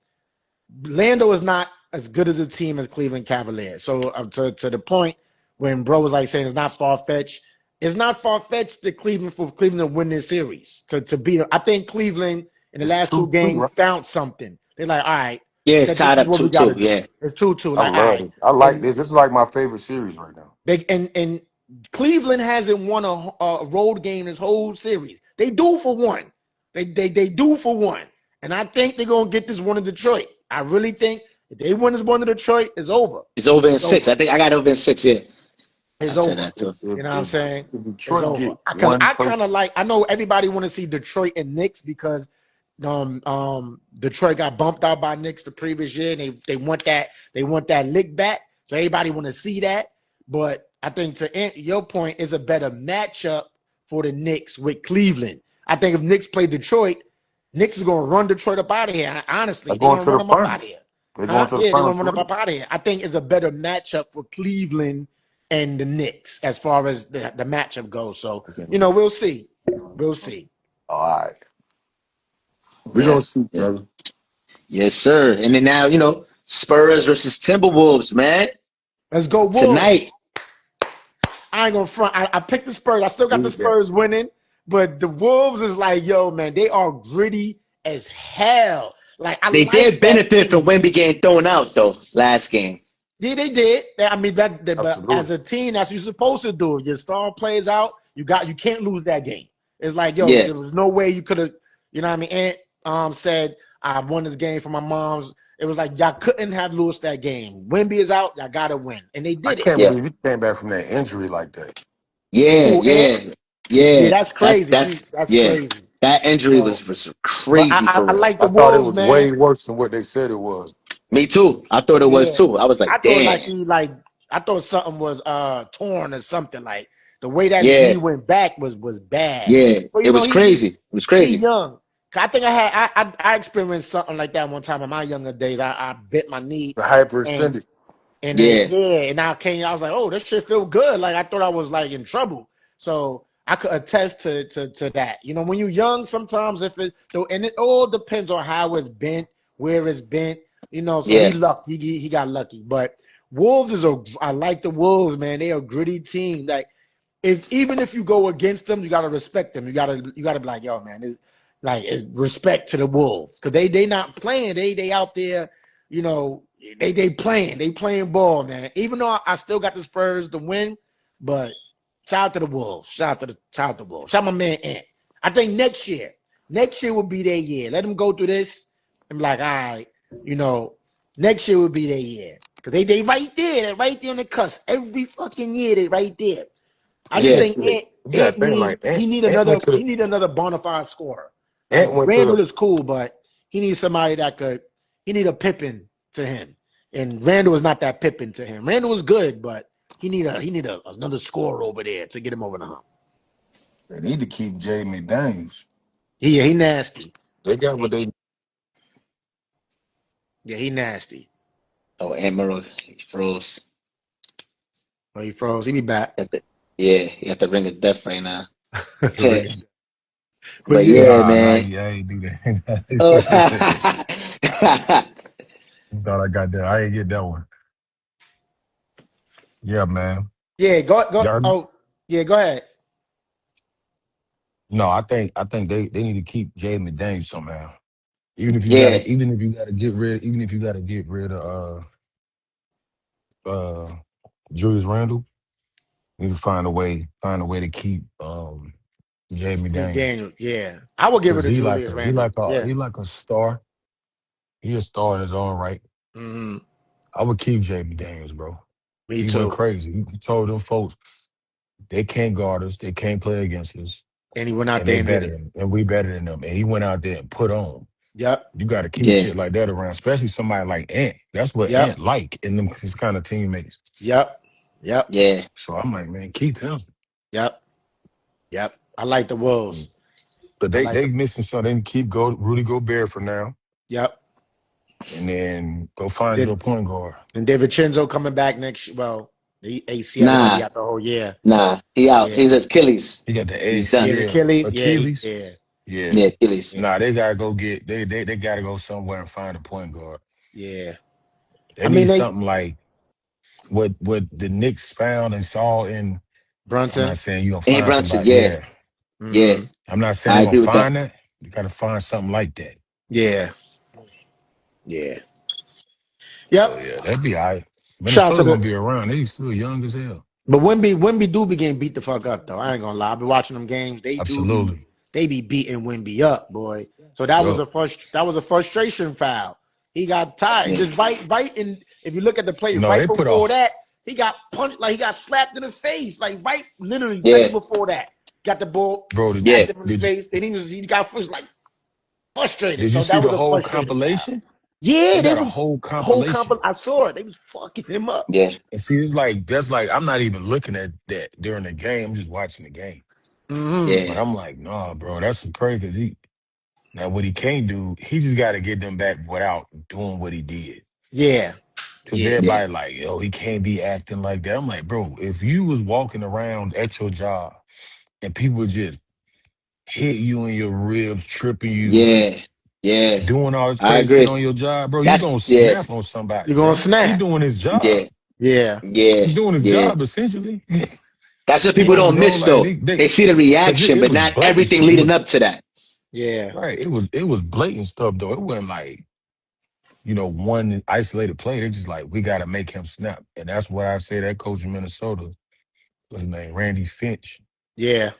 Lando is not as good as a team as Cleveland Cavaliers. So to the point when bro was like saying it's not far fetched. It's not far fetched for Cleveland to win this series. To beat them. I think Cleveland in the It's last 2 2-2, games right? found something. They're like, all right, Yeah, it's that this tied is up what we 2-2. got to do. Yeah. It's 2-2. I Like, all love right, it. I like and this. This is like my favorite series right now. and Cleveland hasn't won a road game this whole series. They do for one. They do for one. And I think they're gonna get this one in Detroit. I really think if they win this one in Detroit, it's over. It's over in It's 6. over. I think I got over in 6. Yeah. I It's said over. that too. You know what I'm saying? If It's Detroit over. get Because one I person, kind of like. I know everybody want to see Detroit and Knicks because Detroit got bumped out by Knicks the previous year, and they want that lick back. So everybody want to see that. But I think to your point, is a better matchup for the Knicks with Cleveland. I think if Knicks play Detroit, Knicks is gonna run Detroit up out of here. they're Honestly, they're going gonna to run the them up out of finals. here. They're going Huh? to the Yeah, they're gonna finals run for them real. up out of here. I think it's a better matchup for Cleveland and the Knicks as far as the matchup goes. So, we'll see. We'll see. All right. We're Yeah. gonna see, Yeah. brother. Yes, sir. And then now, Spurs versus Timberwolves, man. Let's go Wolves. Tonight. I ain't gonna front. I picked the Spurs. I still got the Spurs winning, but the Wolves is like, yo, man, they are gritty as hell. Like, I They like did that benefit from team. Wemby getting thrown out, though, last game. Yeah, they did. I mean, but as Absolutely. a team, that's what you're supposed to do. Your star plays out, you can't lose that game. It's like, yo, Yeah. there was no way you could have, you know what I mean? Aunt said, I won this game for my mom's. It was like, y'all couldn't have lost that game. Wemby is out, y'all gotta win. And they I did it. can't Yeah. believe he came back from that injury like that. Yeah. Ooh, Yeah. yeah, Yeah. that's crazy. That's Yeah. crazy. That injury So, was but crazy I for real. like the I thought it Wolves, was man. way worse than what they said it was. Me too. I thought it was Yeah, too. I was like, I thought damn. I thought something was torn or something. Like the way that his knee Yeah. went back was bad. Yeah. But It was crazy. It was he crazy. young. I think I experienced something like that one time in my younger days. I bit my knee The and hyperextended. and then Yeah. and I was like, oh, this shit feel good. Like I thought I was like in trouble. So I could attest to that. When you're young, sometimes and it all depends on how it's bent, where it's bent. So Yeah. he got lucky. But Wolves I like the Wolves, man. They are a gritty team. Like even if you go against them, you gotta respect them. You gotta be like, yo, man, it's respect to the Wolves. Because they not playing. They out there, they playing ball, man. Even though I still got the Spurs to win, but shout out to the Wolves. Shout out to the Wolves. Shout out my man Ant. I think next year will be their year. Let them go through this and be like, all right, next year will be their year. Because they right there. They're right there on the cusp. Every fucking year they right there. I just Yeah. think You like he need another bona fide scorer. Like Ant went to Randall the is cool, but he needs somebody he need a Pippen to him. And Randall is not that Pippen to him. Randall is good, but he need another scorer over there to get him over the hump. They need to keep Jay McDaniels. He nasty. They got what they. Yeah, he nasty. Oh, Emerald, he froze. Oh, he froze. He be back. He got the ring of death right now. But But yeah. yeah, Nah, I man. ain't do Oh. that. Thought I got that. I ain't get that one. Yeah, man. Yeah, go. Y'all, Oh, yeah, go ahead. no, I think they need to keep Jay McDaniels somehow. Yeah, Even if you gotta get rid of Julius Randle, you need to find a way to keep Jay McDaniels. McDaniel. Yeah, I would give it Cause to Julius Randle. Yeah. he like a star. He a star in his own right. Hmm. I would keep Jay McDaniels, bro. Me He went too. crazy. He told them folks they can't guard us, they can't play against us, And he went out and there they and did better it. than and we better than them. And he went out there and put on. Yep. You got to keep yeah, shit like that around, especially somebody like Ant. That's what Yep. Ant like in them his kind of teammates. Yep. Yep. yeah. So I'm like, man, keep him. Yep. Yep. I like the Wolves. But I like they the. missing something. Keep Rudy Gobert for now, Yep. and then go find your Did point guard. and DiVincenzo coming back next? Well, the ACL. He gonna be Nah, out the whole year. nah. He out. Yeah. He's Achilles. He got the He's AC, Yeah. done. The yeah, Achilles. Yeah. Achilles, Yeah. yeah. Yeah, Achilles. Nah, they gotta go get they gotta go somewhere and find a point guard. Yeah. They I mean, need they something like what the Knicks found and saw in. I'm Brunson. not saying you're gonna A. find Brunson. somebody. Yeah, Yeah, yeah. Hmm. I'm not saying I they're gonna agree with that. find that. You gotta find something like that. Yeah. Yeah. So Yep. yeah, that'd be all right. Shout out to Minnesota gonna the. be around. They still young as hell. But Wimby do be getting beat the fuck up though. I ain't gonna lie. I be watching them games. Absolutely. They be beating Wimby up, boy. So Yup. that was a frustration foul. He got tired. Yeah, Just right in. If you look at the play No, right they put before off, that, he got punched like he got slapped in the face. Like right, literally yeah, seconds before that, got the ball bro. yeah. slapped him in the face. Then he got like frustrated. Did you So see that was the a whole frustrating foul. compilation? Yeah, They they got a was whole whole compilation. I saw it. They was fucking him up. Yeah, And see, it's like that's like I'm not even looking at that during the game. I'm just watching the game. Hmm. But yeah, I'm like, nah, bro, that's some crazy. 'Cause now what he can't do, he just got to get them back without doing what he did. Yeah. Cause Yeah. yeah, everybody like, yo, he can't be acting like that. I'm like, bro, if you was walking around at your job and people just hit you in your ribs, tripping you, yeah, yeah. doing all this I crazy shit agree. on your job, bro, you That's gonna yeah, snap on somebody, You're gonna bro. He snap. doing his job. yeah, Yeah. yeah, He doing his yeah. job essentially. That's what You people know, don't bro, miss like though. they They see the cause reaction, it but was not blatant. everything It leading was up to that. Yeah. right. It was blatant stuff though. It wasn't like, one isolated play. They just like, we gotta make him snap. And that's why I say that coach in Minnesota, what's his name? Randy Finch. Yeah.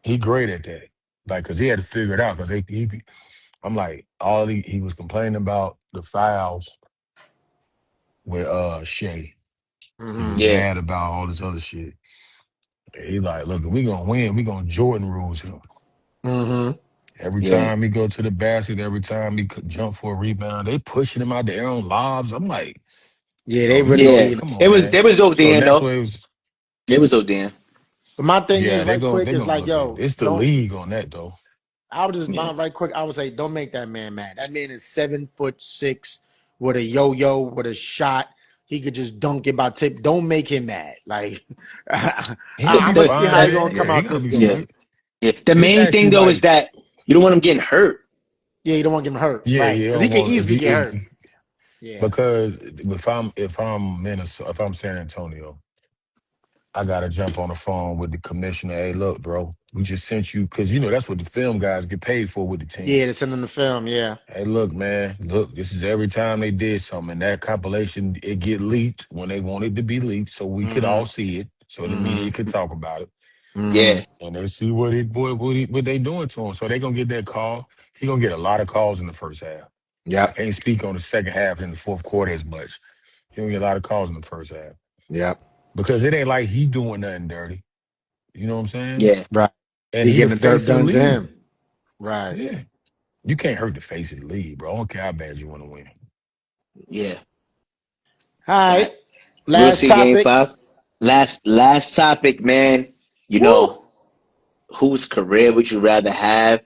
He great at that. Like, cause he had to figure it out. Cause I'm like, he was complaining about the fouls with Shea. He Hmm. was Yeah, mad about all this other shit. And he like, look, if we gonna win, we gonna Jordan rules him. Hmm. Every yeah, time he go to the basket, every time he could jump for a rebound, they pushing him out the air on lobs. I'm like, Yeah, they bro, really yeah. beat him. come It on, was man. there was So ODN that's though. what it was. It was ODN. But my thing is, Yeah, right quick, they is gonna like, look at it. yo, It's the don't. league on that though. I would just Yeah, right quick. I would say, don't make that man mad. That man is 7'6" with a yo-yo with a shot. He could just dunk it by tip. Don't make him mad. Like, He gonna the, I'm be gonna see fine, how he the, gonna man. come Yeah, he out gonna this be yeah, game. straight. yeah. The It's main thing actually though is like, that you don't want him getting hurt. Yeah, you don't want to get him hurt, yeah, right? you Because he don't can want if easily you get hurt. Yeah. because if I'm Minnesota, if I'm San Antonio, I gotta jump on the phone with the commissioner. Hey, look, bro, we just sent you because that's what the film guys get paid for with the team. Yeah, to send him the film. Yeah. Hey, look, man, look, this is every time they did something. And that compilation, it get leaked when they want it to be leaked so we could Hmm. all see it, so the Hmm. media could talk about it. Hmm. Yeah, And they see what they doing to him. So they gonna get that call. He gonna get a lot of calls in the first half. I Yep. can't speak on the second half and the fourth quarter as much. He gonna get a lot of calls in the first half. Yep. Because it ain't like he doing nothing dirty. You know what I'm saying? yeah, Right. And He he the getting the dirt face of the done to league. him. Right. Yeah. You can't hurt the face of the league, bro. I don't care how bad you want to win. yeah. All All right. right. We'll Last see game topic. 5. Last topic, man. Woo. Whose career would you rather have?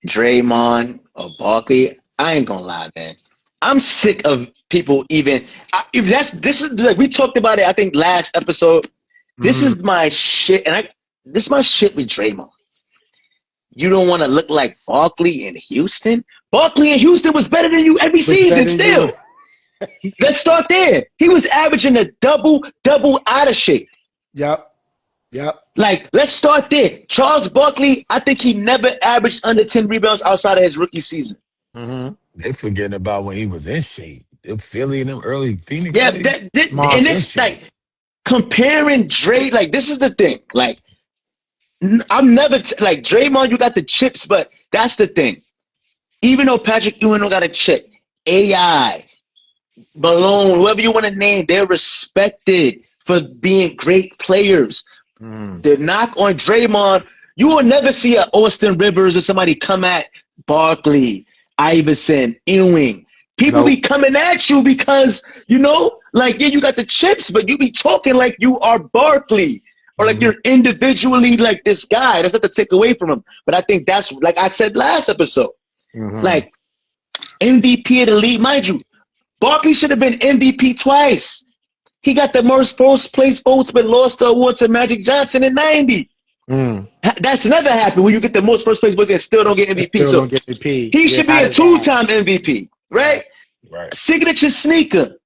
Draymond or Barkley, I ain't gonna lie, man. I'm sick of people even. This is like we talked about it. I think last episode. This is my shit, and this is my shit with Draymond. You don't want to look like Barkley in Houston. Barkley in Houston was better than you every season. Still, let's start there. He was averaging a double out of shape. Yep. Like, let's start there. Charles Barkley, I think he never averaged under 10 rebounds outside of his rookie season. They forgetting about when he was in shape. The Philly and them early Phoenix. Yeah, and it's like comparing Dre. Like, this is the thing. Like, I'm never like Draymond. You got the chips, but that's the thing. Even though Patrick Ewing don't got a chip, AI, Malone, whoever you want to name, they're respected for being great players. The knock on Draymond, you will never see an Austin Rivers or somebody come at Barkley, Iverson, Ewing. People be coming at you because, you know, like, yeah, you got the chips, but you be talking like you are Barkley or like you're individually like this guy. That's not to take away from him. But I think that's, like I said last episode, like MVP of the league. Mind you, Barkley should have been MVP twice. He got the most first place votes, but lost the award to Magic Johnson in '90. That's never happened when you get the most first place votes and still don't get MVP. Still don't get MVP. He should be a two-time MVP, right? Right. Signature sneaker,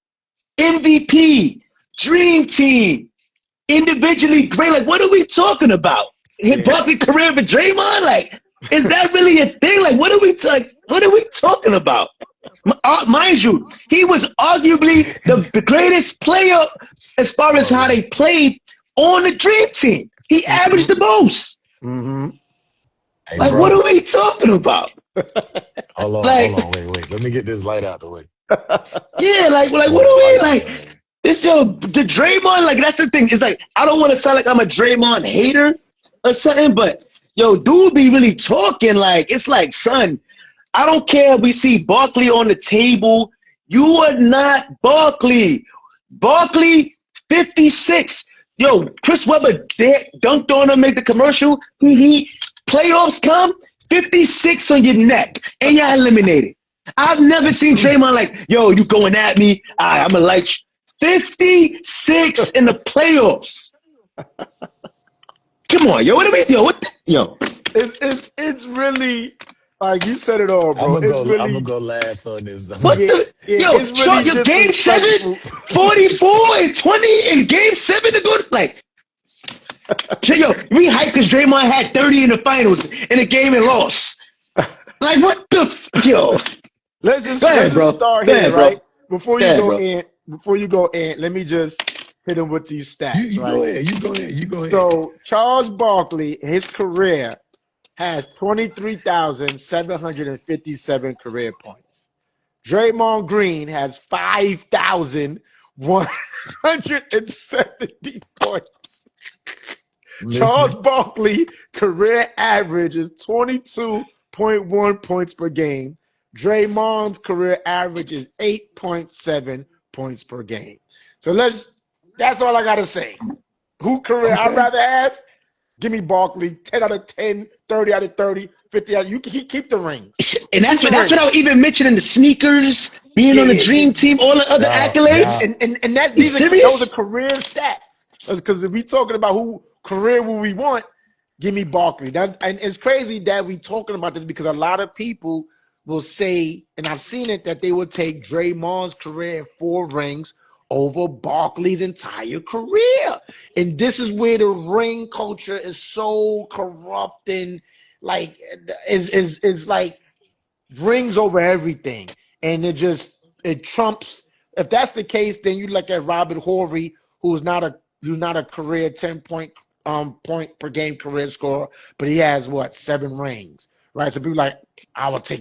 MVP, Dream Team, individually great. Like, what are we talking about? His Barkley career with Draymond? Like, is that really a thing? Like, what are we talking about? Mind you, he was arguably the greatest player as far as how they played on the Dream Team. He averaged the most. Hey, like, bro, what are we talking about? hold on, wait. Let me get this light out the way. Yeah, like what are we like? This the Draymond, like that's the thing. It's like I don't want to sound like I'm a Draymond hater or something, but yo, dude be really talking like it's like, son, I don't care if we see Barkley on the table. You are not Barkley. Barkley, 56. Yo, Chris Webber dunked on him, make the commercial. Playoffs come, 56 on your neck, and you're eliminated. I've never seen Draymond like, yo, you going at me? I'm going to light you. 56 in the playoffs. Come on, yo. What do we, yo? Yo. It's really, like you said it all, bro. I'm gonna go last on this. What the? Yo, it's really your game 7, 44 and 20 in game 7 to go to, like, yo, we hyped because Draymond had 30 in the finals in a game and lost. Like, what the, yo? Let's just start here, right? Before you go in, let me just hit him with these stats, right? You go ahead. So Charles Barkley, his career has 23,757 career points. Draymond Green has 5,170 points. Charles Barkley career average is 22.1 points per game. Draymond's career average is 8.7 points per game. So that's all I got to say. Who career I'd rather have? Give me Barkley, 10 out of 10, 30 out of 30, 50 out. You can keep the rings. And that's what I was even mentioning, the sneakers, being on the Dream Team, all the other accolades. And those are career stats. Because if we talking about who career will we want, give me Barkley. And it's crazy that we talking about this because a lot of people will say, and I've seen it, that they will take Draymond's career and 4 rings over Barkley's entire career. And this is where the ring culture is so corrupt and like is like rings over everything. And it trumps. If that's the case, then you look at Robert Horry, who's not a career 10-point point per game career scorer, but he has 7 rings. Right, so people like,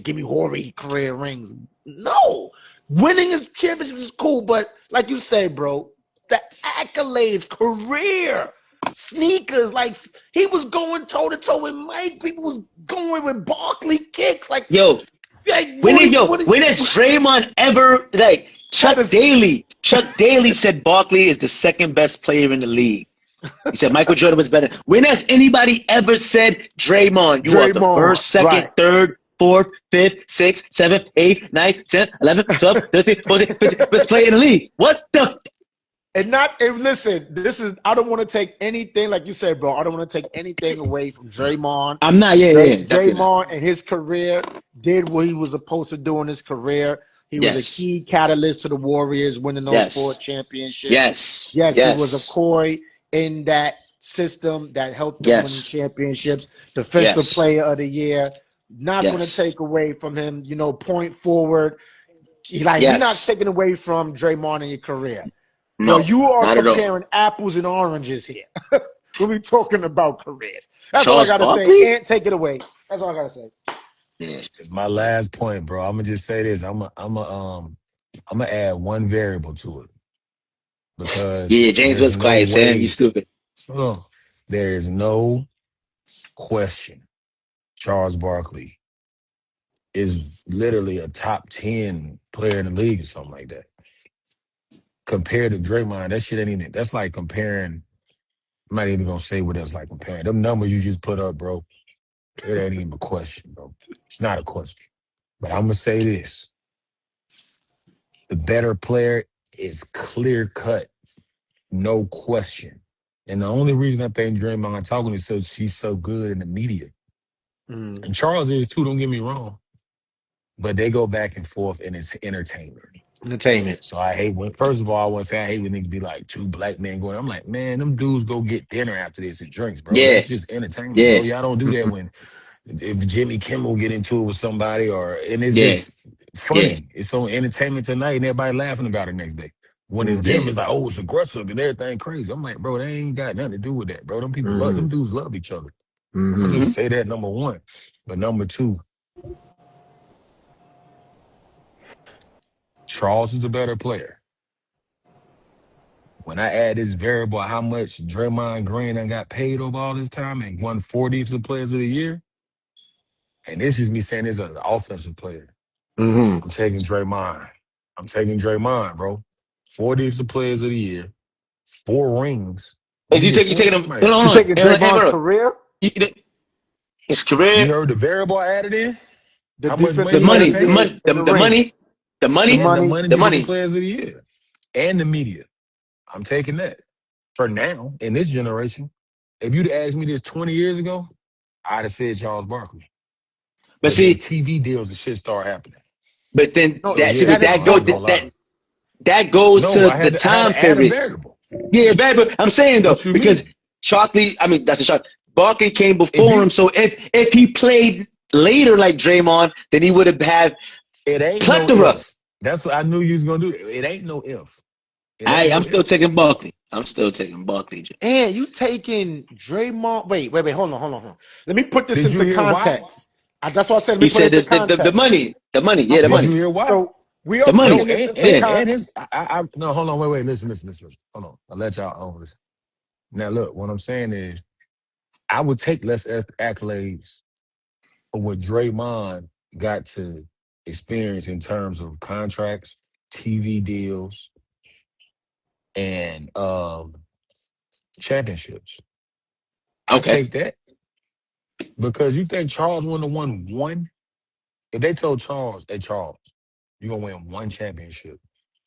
give me Horry career rings. No, winning a championship is cool, but like you said, bro, the accolades, career, sneakers, like he was going toe to toe with Mike. People was going with Barkley kicks, like when has Draymond ever like Chuck Daly said Barkley is the second best player in the league. He said Michael Jordan was better. When has anybody ever said, Draymond, you are the first, second, third 4th, 5th, 6th, 7th, 8th, 9th, 10th, 11th, 12th, 13th, 14th, 15th. Let's play in the league. What the? Listen, this is, I don't want to take anything, like you said, bro. I don't want to take anything away from Draymond. I'm not, Draymond and his career did what he was supposed to do in his career. He was a key catalyst to the Warriors winning those 4 championships. Yes, he was a core in that system that helped them win championships. Defensive player of the year. Not going to take away from him, point forward. You're not taking away from Draymond in your career. No, but you are comparing apples and oranges here. When we talking about careers. That's all I got to say. And take it away. That's all I got to say. It's my last point, bro. I'm gonna just say this. I'm gonna add one variable to it because James was quiet, Sam. You stupid. There is no question. Charles Barkley is literally a top 10 player in the league or something like that. Compared to Draymond, that shit ain't even. That's like comparing. I'm not even gonna say what that's like comparing. Them numbers you just put up, bro. It ain't even a question, bro. It's not a question. But I'm gonna say this: the better player is clear cut, no question. And the only reason I think Draymond talking is so she's so good in the media. And Charles is too. Don't get me wrong. But they go back and forth, and it's entertainment. So I hate when, first of all, I want to say I hate when niggas be like 2 black men going. I'm like, man, them dudes go get dinner after this and drinks, bro. That's just entertainment, bro. Y'all don't do that when if Jimmy Kimmel get into it with somebody and it's just funny. It's on Entertainment Tonight and everybody laughing about it next day. When it's them, it's like, oh, it's aggressive and everything crazy. I'm like, bro, they ain't got nothing to do with that, bro. Them people love, them dudes love each other. I'm gonna just say that, number one. But number two, Charles is a better player. When I add this variable, how much Draymond Green done got paid over all this time and won 4 Defensive Players of the Year, and this is me saying this as an offensive player, I'm taking Draymond. I'm taking Draymond, bro. 4 Defensive Players of the Year, 4 rings. You taking him? You taking Draymond's career? His career. You heard the variable I added in? How much money? The money. Defensive Players of the Year, and the media. I'm taking that. For now, in this generation, if you'd asked me this 20 years ago, I'd have said Charles Barkley. But see, TV deals and shit start happening. But then that goes to the time period. Yeah, but I'm saying though, because Barkley came before him. So if he played later like Draymond, then he would have had plethora. No if. That's what I knew you was gonna do. It ain't no if. I'm still taking Barkley. And you taking Draymond? Wait. Hold on. Let me put this into context. That's why I said. He said the money. Yeah, the money. Did you hear why? So we are putting this into context. No, hold on. Wait. Listen. Hold on. I'll let y'all over this. Now, look. What I'm saying is, I would take less accolades for what Draymond got to experience in terms of contracts, TV deals, and championships. I take that because you think Charles wouldn't have won one? If they told Charles, hey, Charles, you're going to win 1 championship,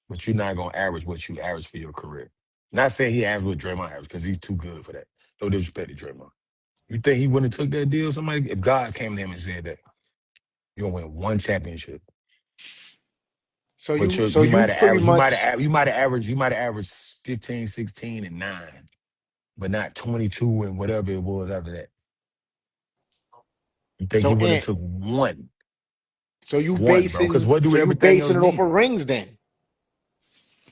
but you're not going to average what you average for your career. Not saying he averaged what Draymond averaged because he's too good for that. No disrespect to Draymond. You think he wouldn't have took that deal? Somebody, if God came to him and said that, you're going to win 1 championship. So you might have averaged 15, 16, and 9, but not 22 and whatever it was after that. You think he would have took 1? So you basing it off of rings then?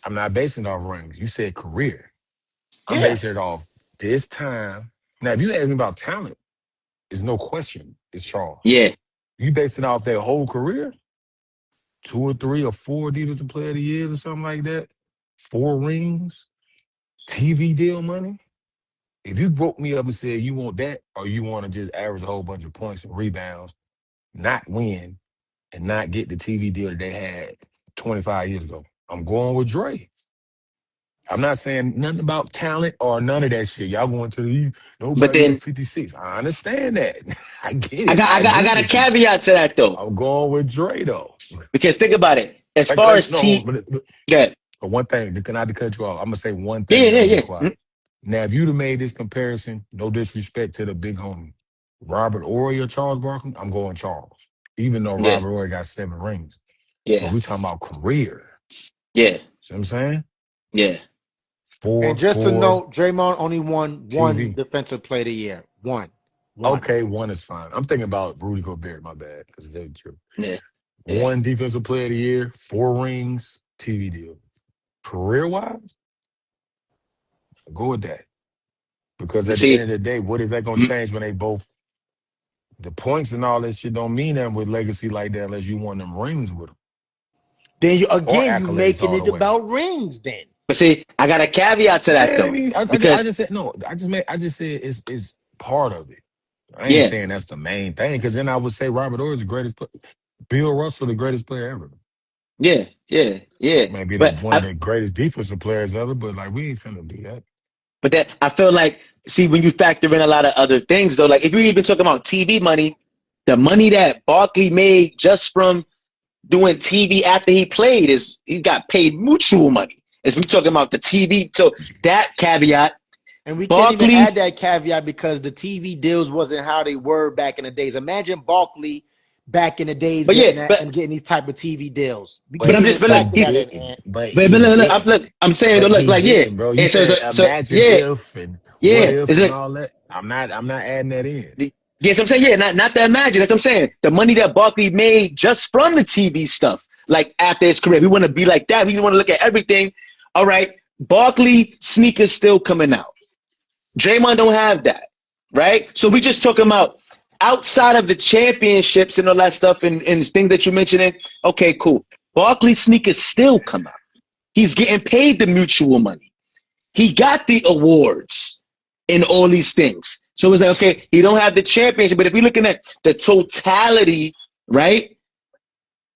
I'm not basing it off rings. You said career. I'm basing it off this time. Now, if you ask me about talent, there's no question it's Charles. Yeah. You base it off their whole career? 2 or 3 or 4 Defensive Player of the Years or something like that? 4 rings? TV deal money? If you broke me up and said you want that or you want to just average a whole bunch of points and rebounds, not win, and not get the TV deal that they had 25 years ago, I'm going with Dre. I'm not saying nothing about talent or none of that shit. Y'all going to the But nobody then at 56. I understand that. I get I it. got I I got I agree got a with you. caveat to that though. I'm going with Dre though. Because think about it. As far Like as no, T, yeah, but one thing, can I cut you off? I'm gonna say one yeah, thing, then yeah, I'm gonna be yeah. quiet. Now, if you'd have made this comparison, no disrespect to the big homie, Robert Ory or Charles Barkley, I'm going Charles. Even though Yeah, Robert Ory got 7 rings. But yeah, we talking about career. yeah, See what I'm saying? yeah. And 4, just to 4 note, Draymond only won one TV. defensive player of the year. One. Okay, 1 is fine. I'm thinking about Rudy Gobert, my bad. Because they're true. Yeah, yeah. 1 defensive player of the year, 4 rings, TV deal. Career wise, go with that. Because But at the end see, of the day, what is that gonna change when they both the points and all that shit don't mean that with legacy like that unless you won them rings with them Then you or again, you accolades making all the it way. about rings. Then but see, I got a caveat to that Saying though, any, I because just said no. I just said it's part of it. I ain't yeah, saying that's the main thing because then I would say Robert Orr is the greatest. Bill Russell, the greatest player ever. yeah, yeah, yeah. Maybe the But one of the greatest defensive players ever. But like we ain't finna do that. but that I feel like see when you factor in a lot of other things though, like if you even talking about TV money, the money that Barkley made just from doing TV after he played is he got paid mutual money. As we talking about the TV, so that caveat, and we can't even Barkley. add that caveat because the TV deals wasn't how they were back in the days. Imagine Barkley back in the days But getting yeah, that and getting these type of TV deals. We but can't I'm even just but look, factor he that in. didn't. But but he look, didn't. I'm saying though, But look, he like yeah, didn't, bro. You and so said so imagine yeah, if and what yeah, if is and it? all that. I'm not adding that in. Yes, I'm saying, yeah, not to imagine. That's what I'm saying. The money that Barkley made just from the TV stuff, like after his career, we want to be like that. We want to look at everything. All right, Barkley sneakers still coming out. Draymond don't have that, right? So we just talking about outside of the championships and all that stuff and things that you're mentioning. Okay, cool. Barkley sneakers still come out. He's getting paid the mutual money. He got the awards and all these things. So it's like, okay, he don't have the championship, but if we're looking at the totality, right?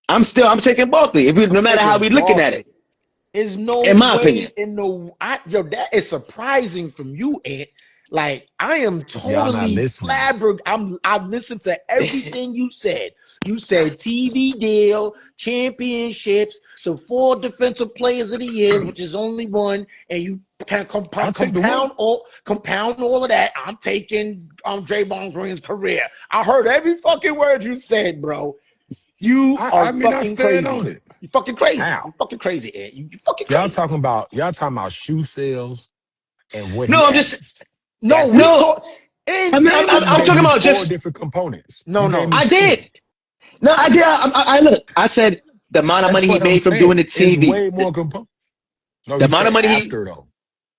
I'm taking Barkley. No matter how we looking at it, There's no in my way opinion. that is surprising from you, Ant. Like I am Y'all not totally listening. flabbergasted. I've listened to everything you said. You said TV deal, championships, so 4 defensive players of the year, which is only one, and you can I'll take the one. compound all of that. I'm taking Draymond Green's career. I heard every fucking word you said, bro. You are I mean I fucking stand on crazy. it. You fucking crazy. How? You fucking crazy, Ed. You fucking Y'all crazy. talking about shoe sales and what No, he I'm just averaged. No, That's we it. no. talk. And And you I'm gave talking me about 4 just different components. no, You gave no. me I 2. did. No, I did. I look. I said the amount of That's money he what I'm made from doing saying. the It's TV. way more components. No, The you amount of said money after though.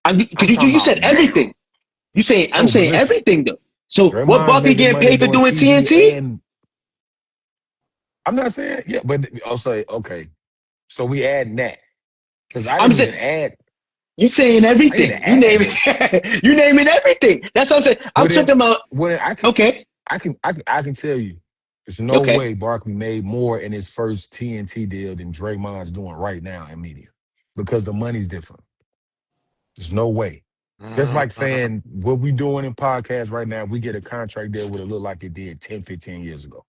because I'm talking you about said now. everything. I'm No, but saying listen, everything though. So what Draymond Barkley making getting money paid for doing doing TV TNT? and I'm not saying yeah, but I'll say okay. So we add that because I I'm didn't saying even add. you saying I didn't everything. You name add the. it. You naming everything. That's what I'm saying. I'm But talking then, about. when Okay. I can tell you, there's no Okay. way Barkley made more in his first TNT deal than Draymond's doing right now in media because the money's different. There's no way. Just like saying what we doing in podcasts right now, we get a contract deal would have looked like it did 10, 15 years ago.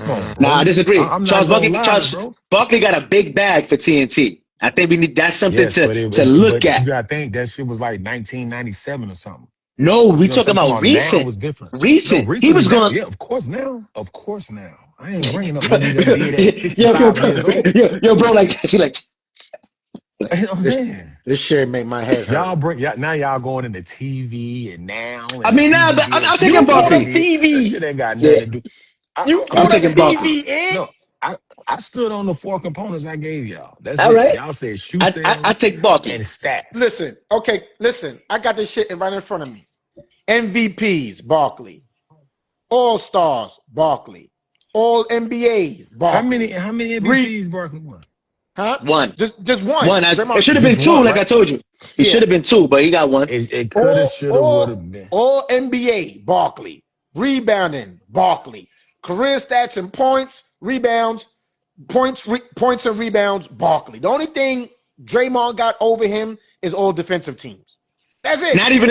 Come on, Nah, I bro. disagree. I'm not gonna lie, Charles bro. Barkley got a big bag for TNT. I think we need that's something Yes, but to look but you at. gotta think that shit was like 1997 or something. No, we You know, so talking I'm talking about about now recent. was different. No, Recent. He recently was now, going. yeah, of course now. Of course now. I ain't bringing up what he done did at Yo, 65 bro, years old. bro, like she like. You know what I'm This saying? this shit make my head hurt. Now y'all going into TV and now I and the mean, now TV deal I'm You taking changing what they brought up Barkley. did. That TV. shit ain't got nothing Yeah, to do. You I'm I'm brought up taking saying Barkley. TV, Ed. no. I stood on the 4 components I gave y'all. That's All it. right, Y'all said shoe I sales take and Barkley. stats. Listen, okay, listen. I got this shit right in front of me. MVPs, Barkley. All Stars, Barkley. All NBAs, Barkley. How many Re, MVPs Barkley won? huh? One, Just one. one. It Draymond. should have been Just two, one, like I right? told you. He should Yeah. have been two, but he got one. It could have, should have, would have been. All NBA, Barkley. Rebounding, Barkley. Career stats and points, rebounds, points and rebounds, Barkley. The only thing Draymond got over him is all defensive teams. That's it. Not even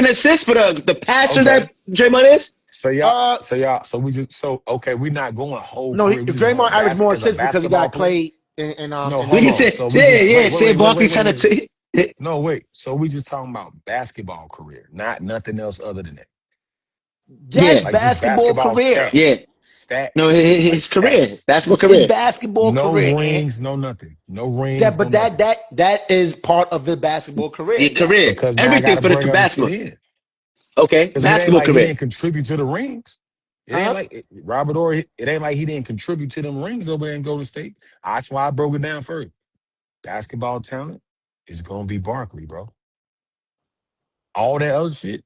assists for the passer that Draymond is. So okay, we're not going whole. No, career. Draymond averaged more assists because he got Clay and no, we can say, so say Barkley's had a No, wait. So we just talking about basketball career, not nothing else other than that. Yes, like basketball career. Stats, yeah. Stats. No, his career. Stats. Basketball career. His basketball career. No rings, no nothing. No rings. Yeah, but that is part of the basketball career. The career. Because everything for the basketball. Okay. Basketball career. He didn't contribute to the rings. It ain't like Robert Orr. It ain't like he didn't contribute to them rings over there in Golden State. That's why I broke it down first. Basketball talent is gonna be Barkley, bro. All that other shit.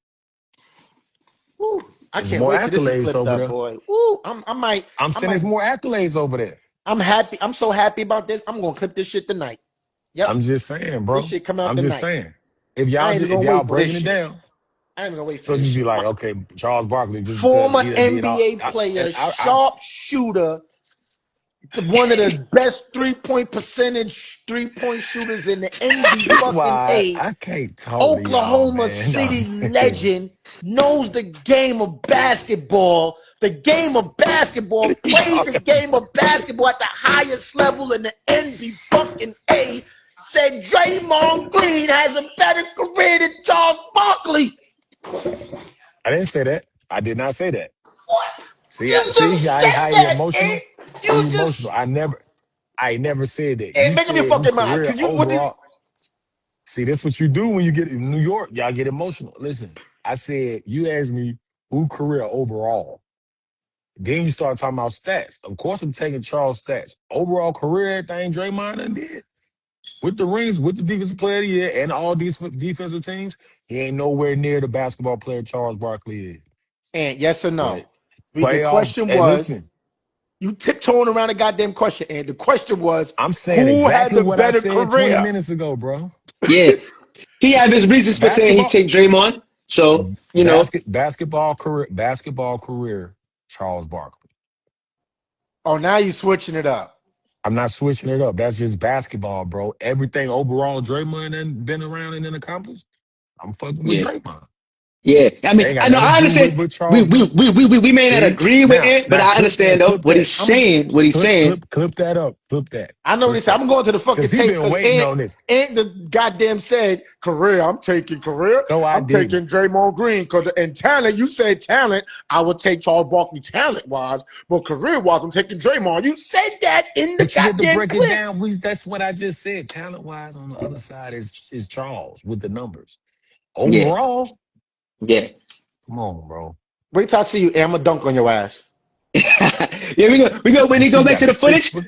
Woo, I can't wait till this is flipped up, boy. Woo, I'm saying there's more accolades over there. I'm happy. I'm so happy about this. I'm gonna clip this shit tonight. Yep. I'm just saying, bro. This shit come out I'm tonight. just saying. If y'all breaking it down. I ain't gonna wait for so just be like, okay, Charles Barkley, just former NBA player, sharp shooter, one of the best 3-point percentage 3-point shooters in the NBA fucking I can't talk Oklahoma City legend, knows the game of basketball. The game of basketball, played the game of basketball at the highest level in the NBA fucking A. Said Draymond Green has a better career than Charles Barkley. I didn't say that. I did not say that. What? See how emotional? You emotional. I never said that. Hey, make up your fucking mind. See, that's what you do when you get in New York. Y'all get emotional. Listen, I said, you asked me who career overall. Then you start talking about stats. Of course, I'm taking Charles' stats. Overall career, everything Draymond done did. With the rings, with the defensive player of the year, and all these defensive teams, he ain't nowhere near the basketball player Charles Barkley is. And yes or no? The question was, you tiptoeing around the goddamn question, and the question was, I'm saying who exactly had the better career? 20 minutes ago, bro. Yeah. He had his reasons for saying he'd take Draymond. So, basketball career, Charles Barkley. Oh, now you're switching it up. I'm not switching it up. That's just basketball, bro. Everything overall Draymond and been around and then accomplished, I'm fucking with Draymond. Yeah, I mean, I understand. We may not agree with it, but I understand though what he's saying. Clip that up. Clip that. I know this. I'm going to the fucking tape. Been waiting on this. And the goddamn said career. I'm taking career. No, I'm taking Draymond Green because in talent, you said talent. I would take Charles Barkley talent wise, but career wise, I'm taking Draymond. You said that in the goddamn break clip. It down. That's what I just said. Talent wise, on the other side is Charles with the numbers. Overall. Yeah. Come on, bro. Wait till I see you. I'm gonna dunk on your ass. Yeah, we go. When he go back to the footage, you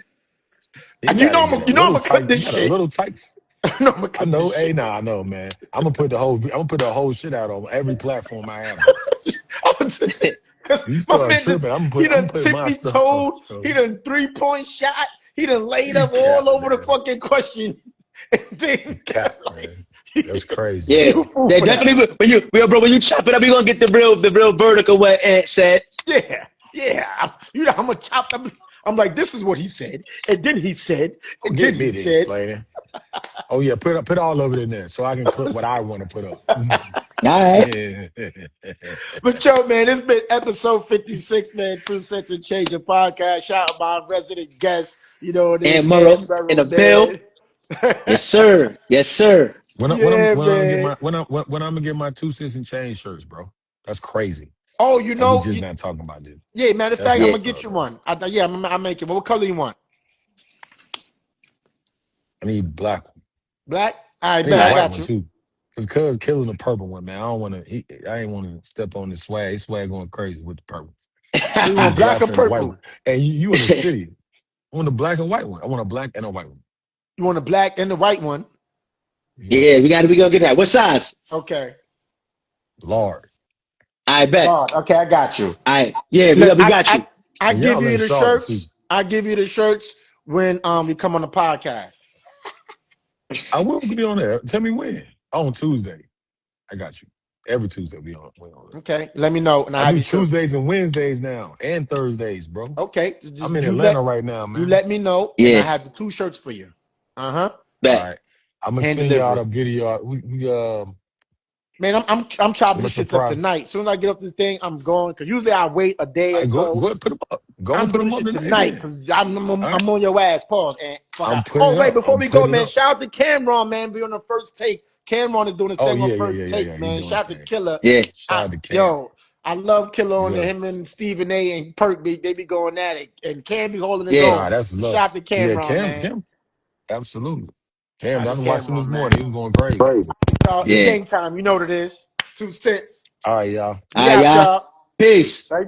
know I'm gonna clip this shit. Little tights. I know. Hey, I know, man. I'm gonna put the whole shit out on every platform I have. Because my man, he done tippy-toed. He done 3-point shot. He done laid up all over the fucking question. That's crazy. Yeah, definitely. When you chop it up, you gonna get the real vertical. What Ant said. Yeah. I'm gonna chop. I'm like, this is what he said, and then he said, and then he said. Explaining. Oh yeah, put all of it in there so I can clip what I want to put up. All right. Yeah. But yo, man, it's been episode 56, man. 2 Cents and Change the podcast. Shout out my resident guest, and Murrow in the bill. Yes, sir. Yes, sir. When I'm gonna get my 2 Cents and Change shirts, bro. That's crazy. Oh, we just not talking about this. Yeah, matter of fact, I'm gonna get you one. I'll make it. What color you want? I need black one. Black? All right, I got you. Too. Cause killing the purple one, man. I ain't want to step on this swag. His swag going crazy with the purple. You want black or purple? Hey, you in the city. I want a black and white one. I want a black and a white one. You want a black and the white one? Yeah, we gonna get that. What size? Okay. Large. I bet. Large. Okay, I got you. We got you. I give you the shirts. Too. I give you the shirts when you come on the podcast. I will be on there. Tell me when. On Tuesday. I got you. Every Tuesday we on. Okay, let me know. And I do Tuesdays and Wednesdays now, and Thursdays, bro. Okay, I'm in Atlanta right now, man. You let me know. Yeah, and I have the 2 shirts for you. Bet. All right. I'm gonna Hand send y'all delivery. the video. Man, I'm chopping some this shit up surprise. tonight. As soon as I get off this thing, I'm going. Cause usually I wait a day All or right, go so. ahead, put them up. Go and I'm put doing them this up shit tonight, tonight then. because I'm All right. on your ass. Pause and fuck I'm out. putting Oh it wait, up. before I'm we go, putting it man, up. shout out to Cameron, man. Be on the first take. Cameron is doing his Oh thing on yeah, yeah, yeah, first yeah, yeah. take, He man. doing his Shout out to thing. Killer. Yeah. Shout out to Cam. Yo, I love Killer on Yeah. him and Stephen A. and Perk. They be going at it, and Cam be holding his Yeah. Nah, own. that's So love. shout out to Yeah, Cameron, man. Cam. Absolutely. Shout Cam, out I to done watched him this Cameron, man. morning. He was going crazy. Y'all, it's Yeah. game time. You know what it is. 2 cents. All right, y'all. All We right, out, y'all. y'all. Peace. Right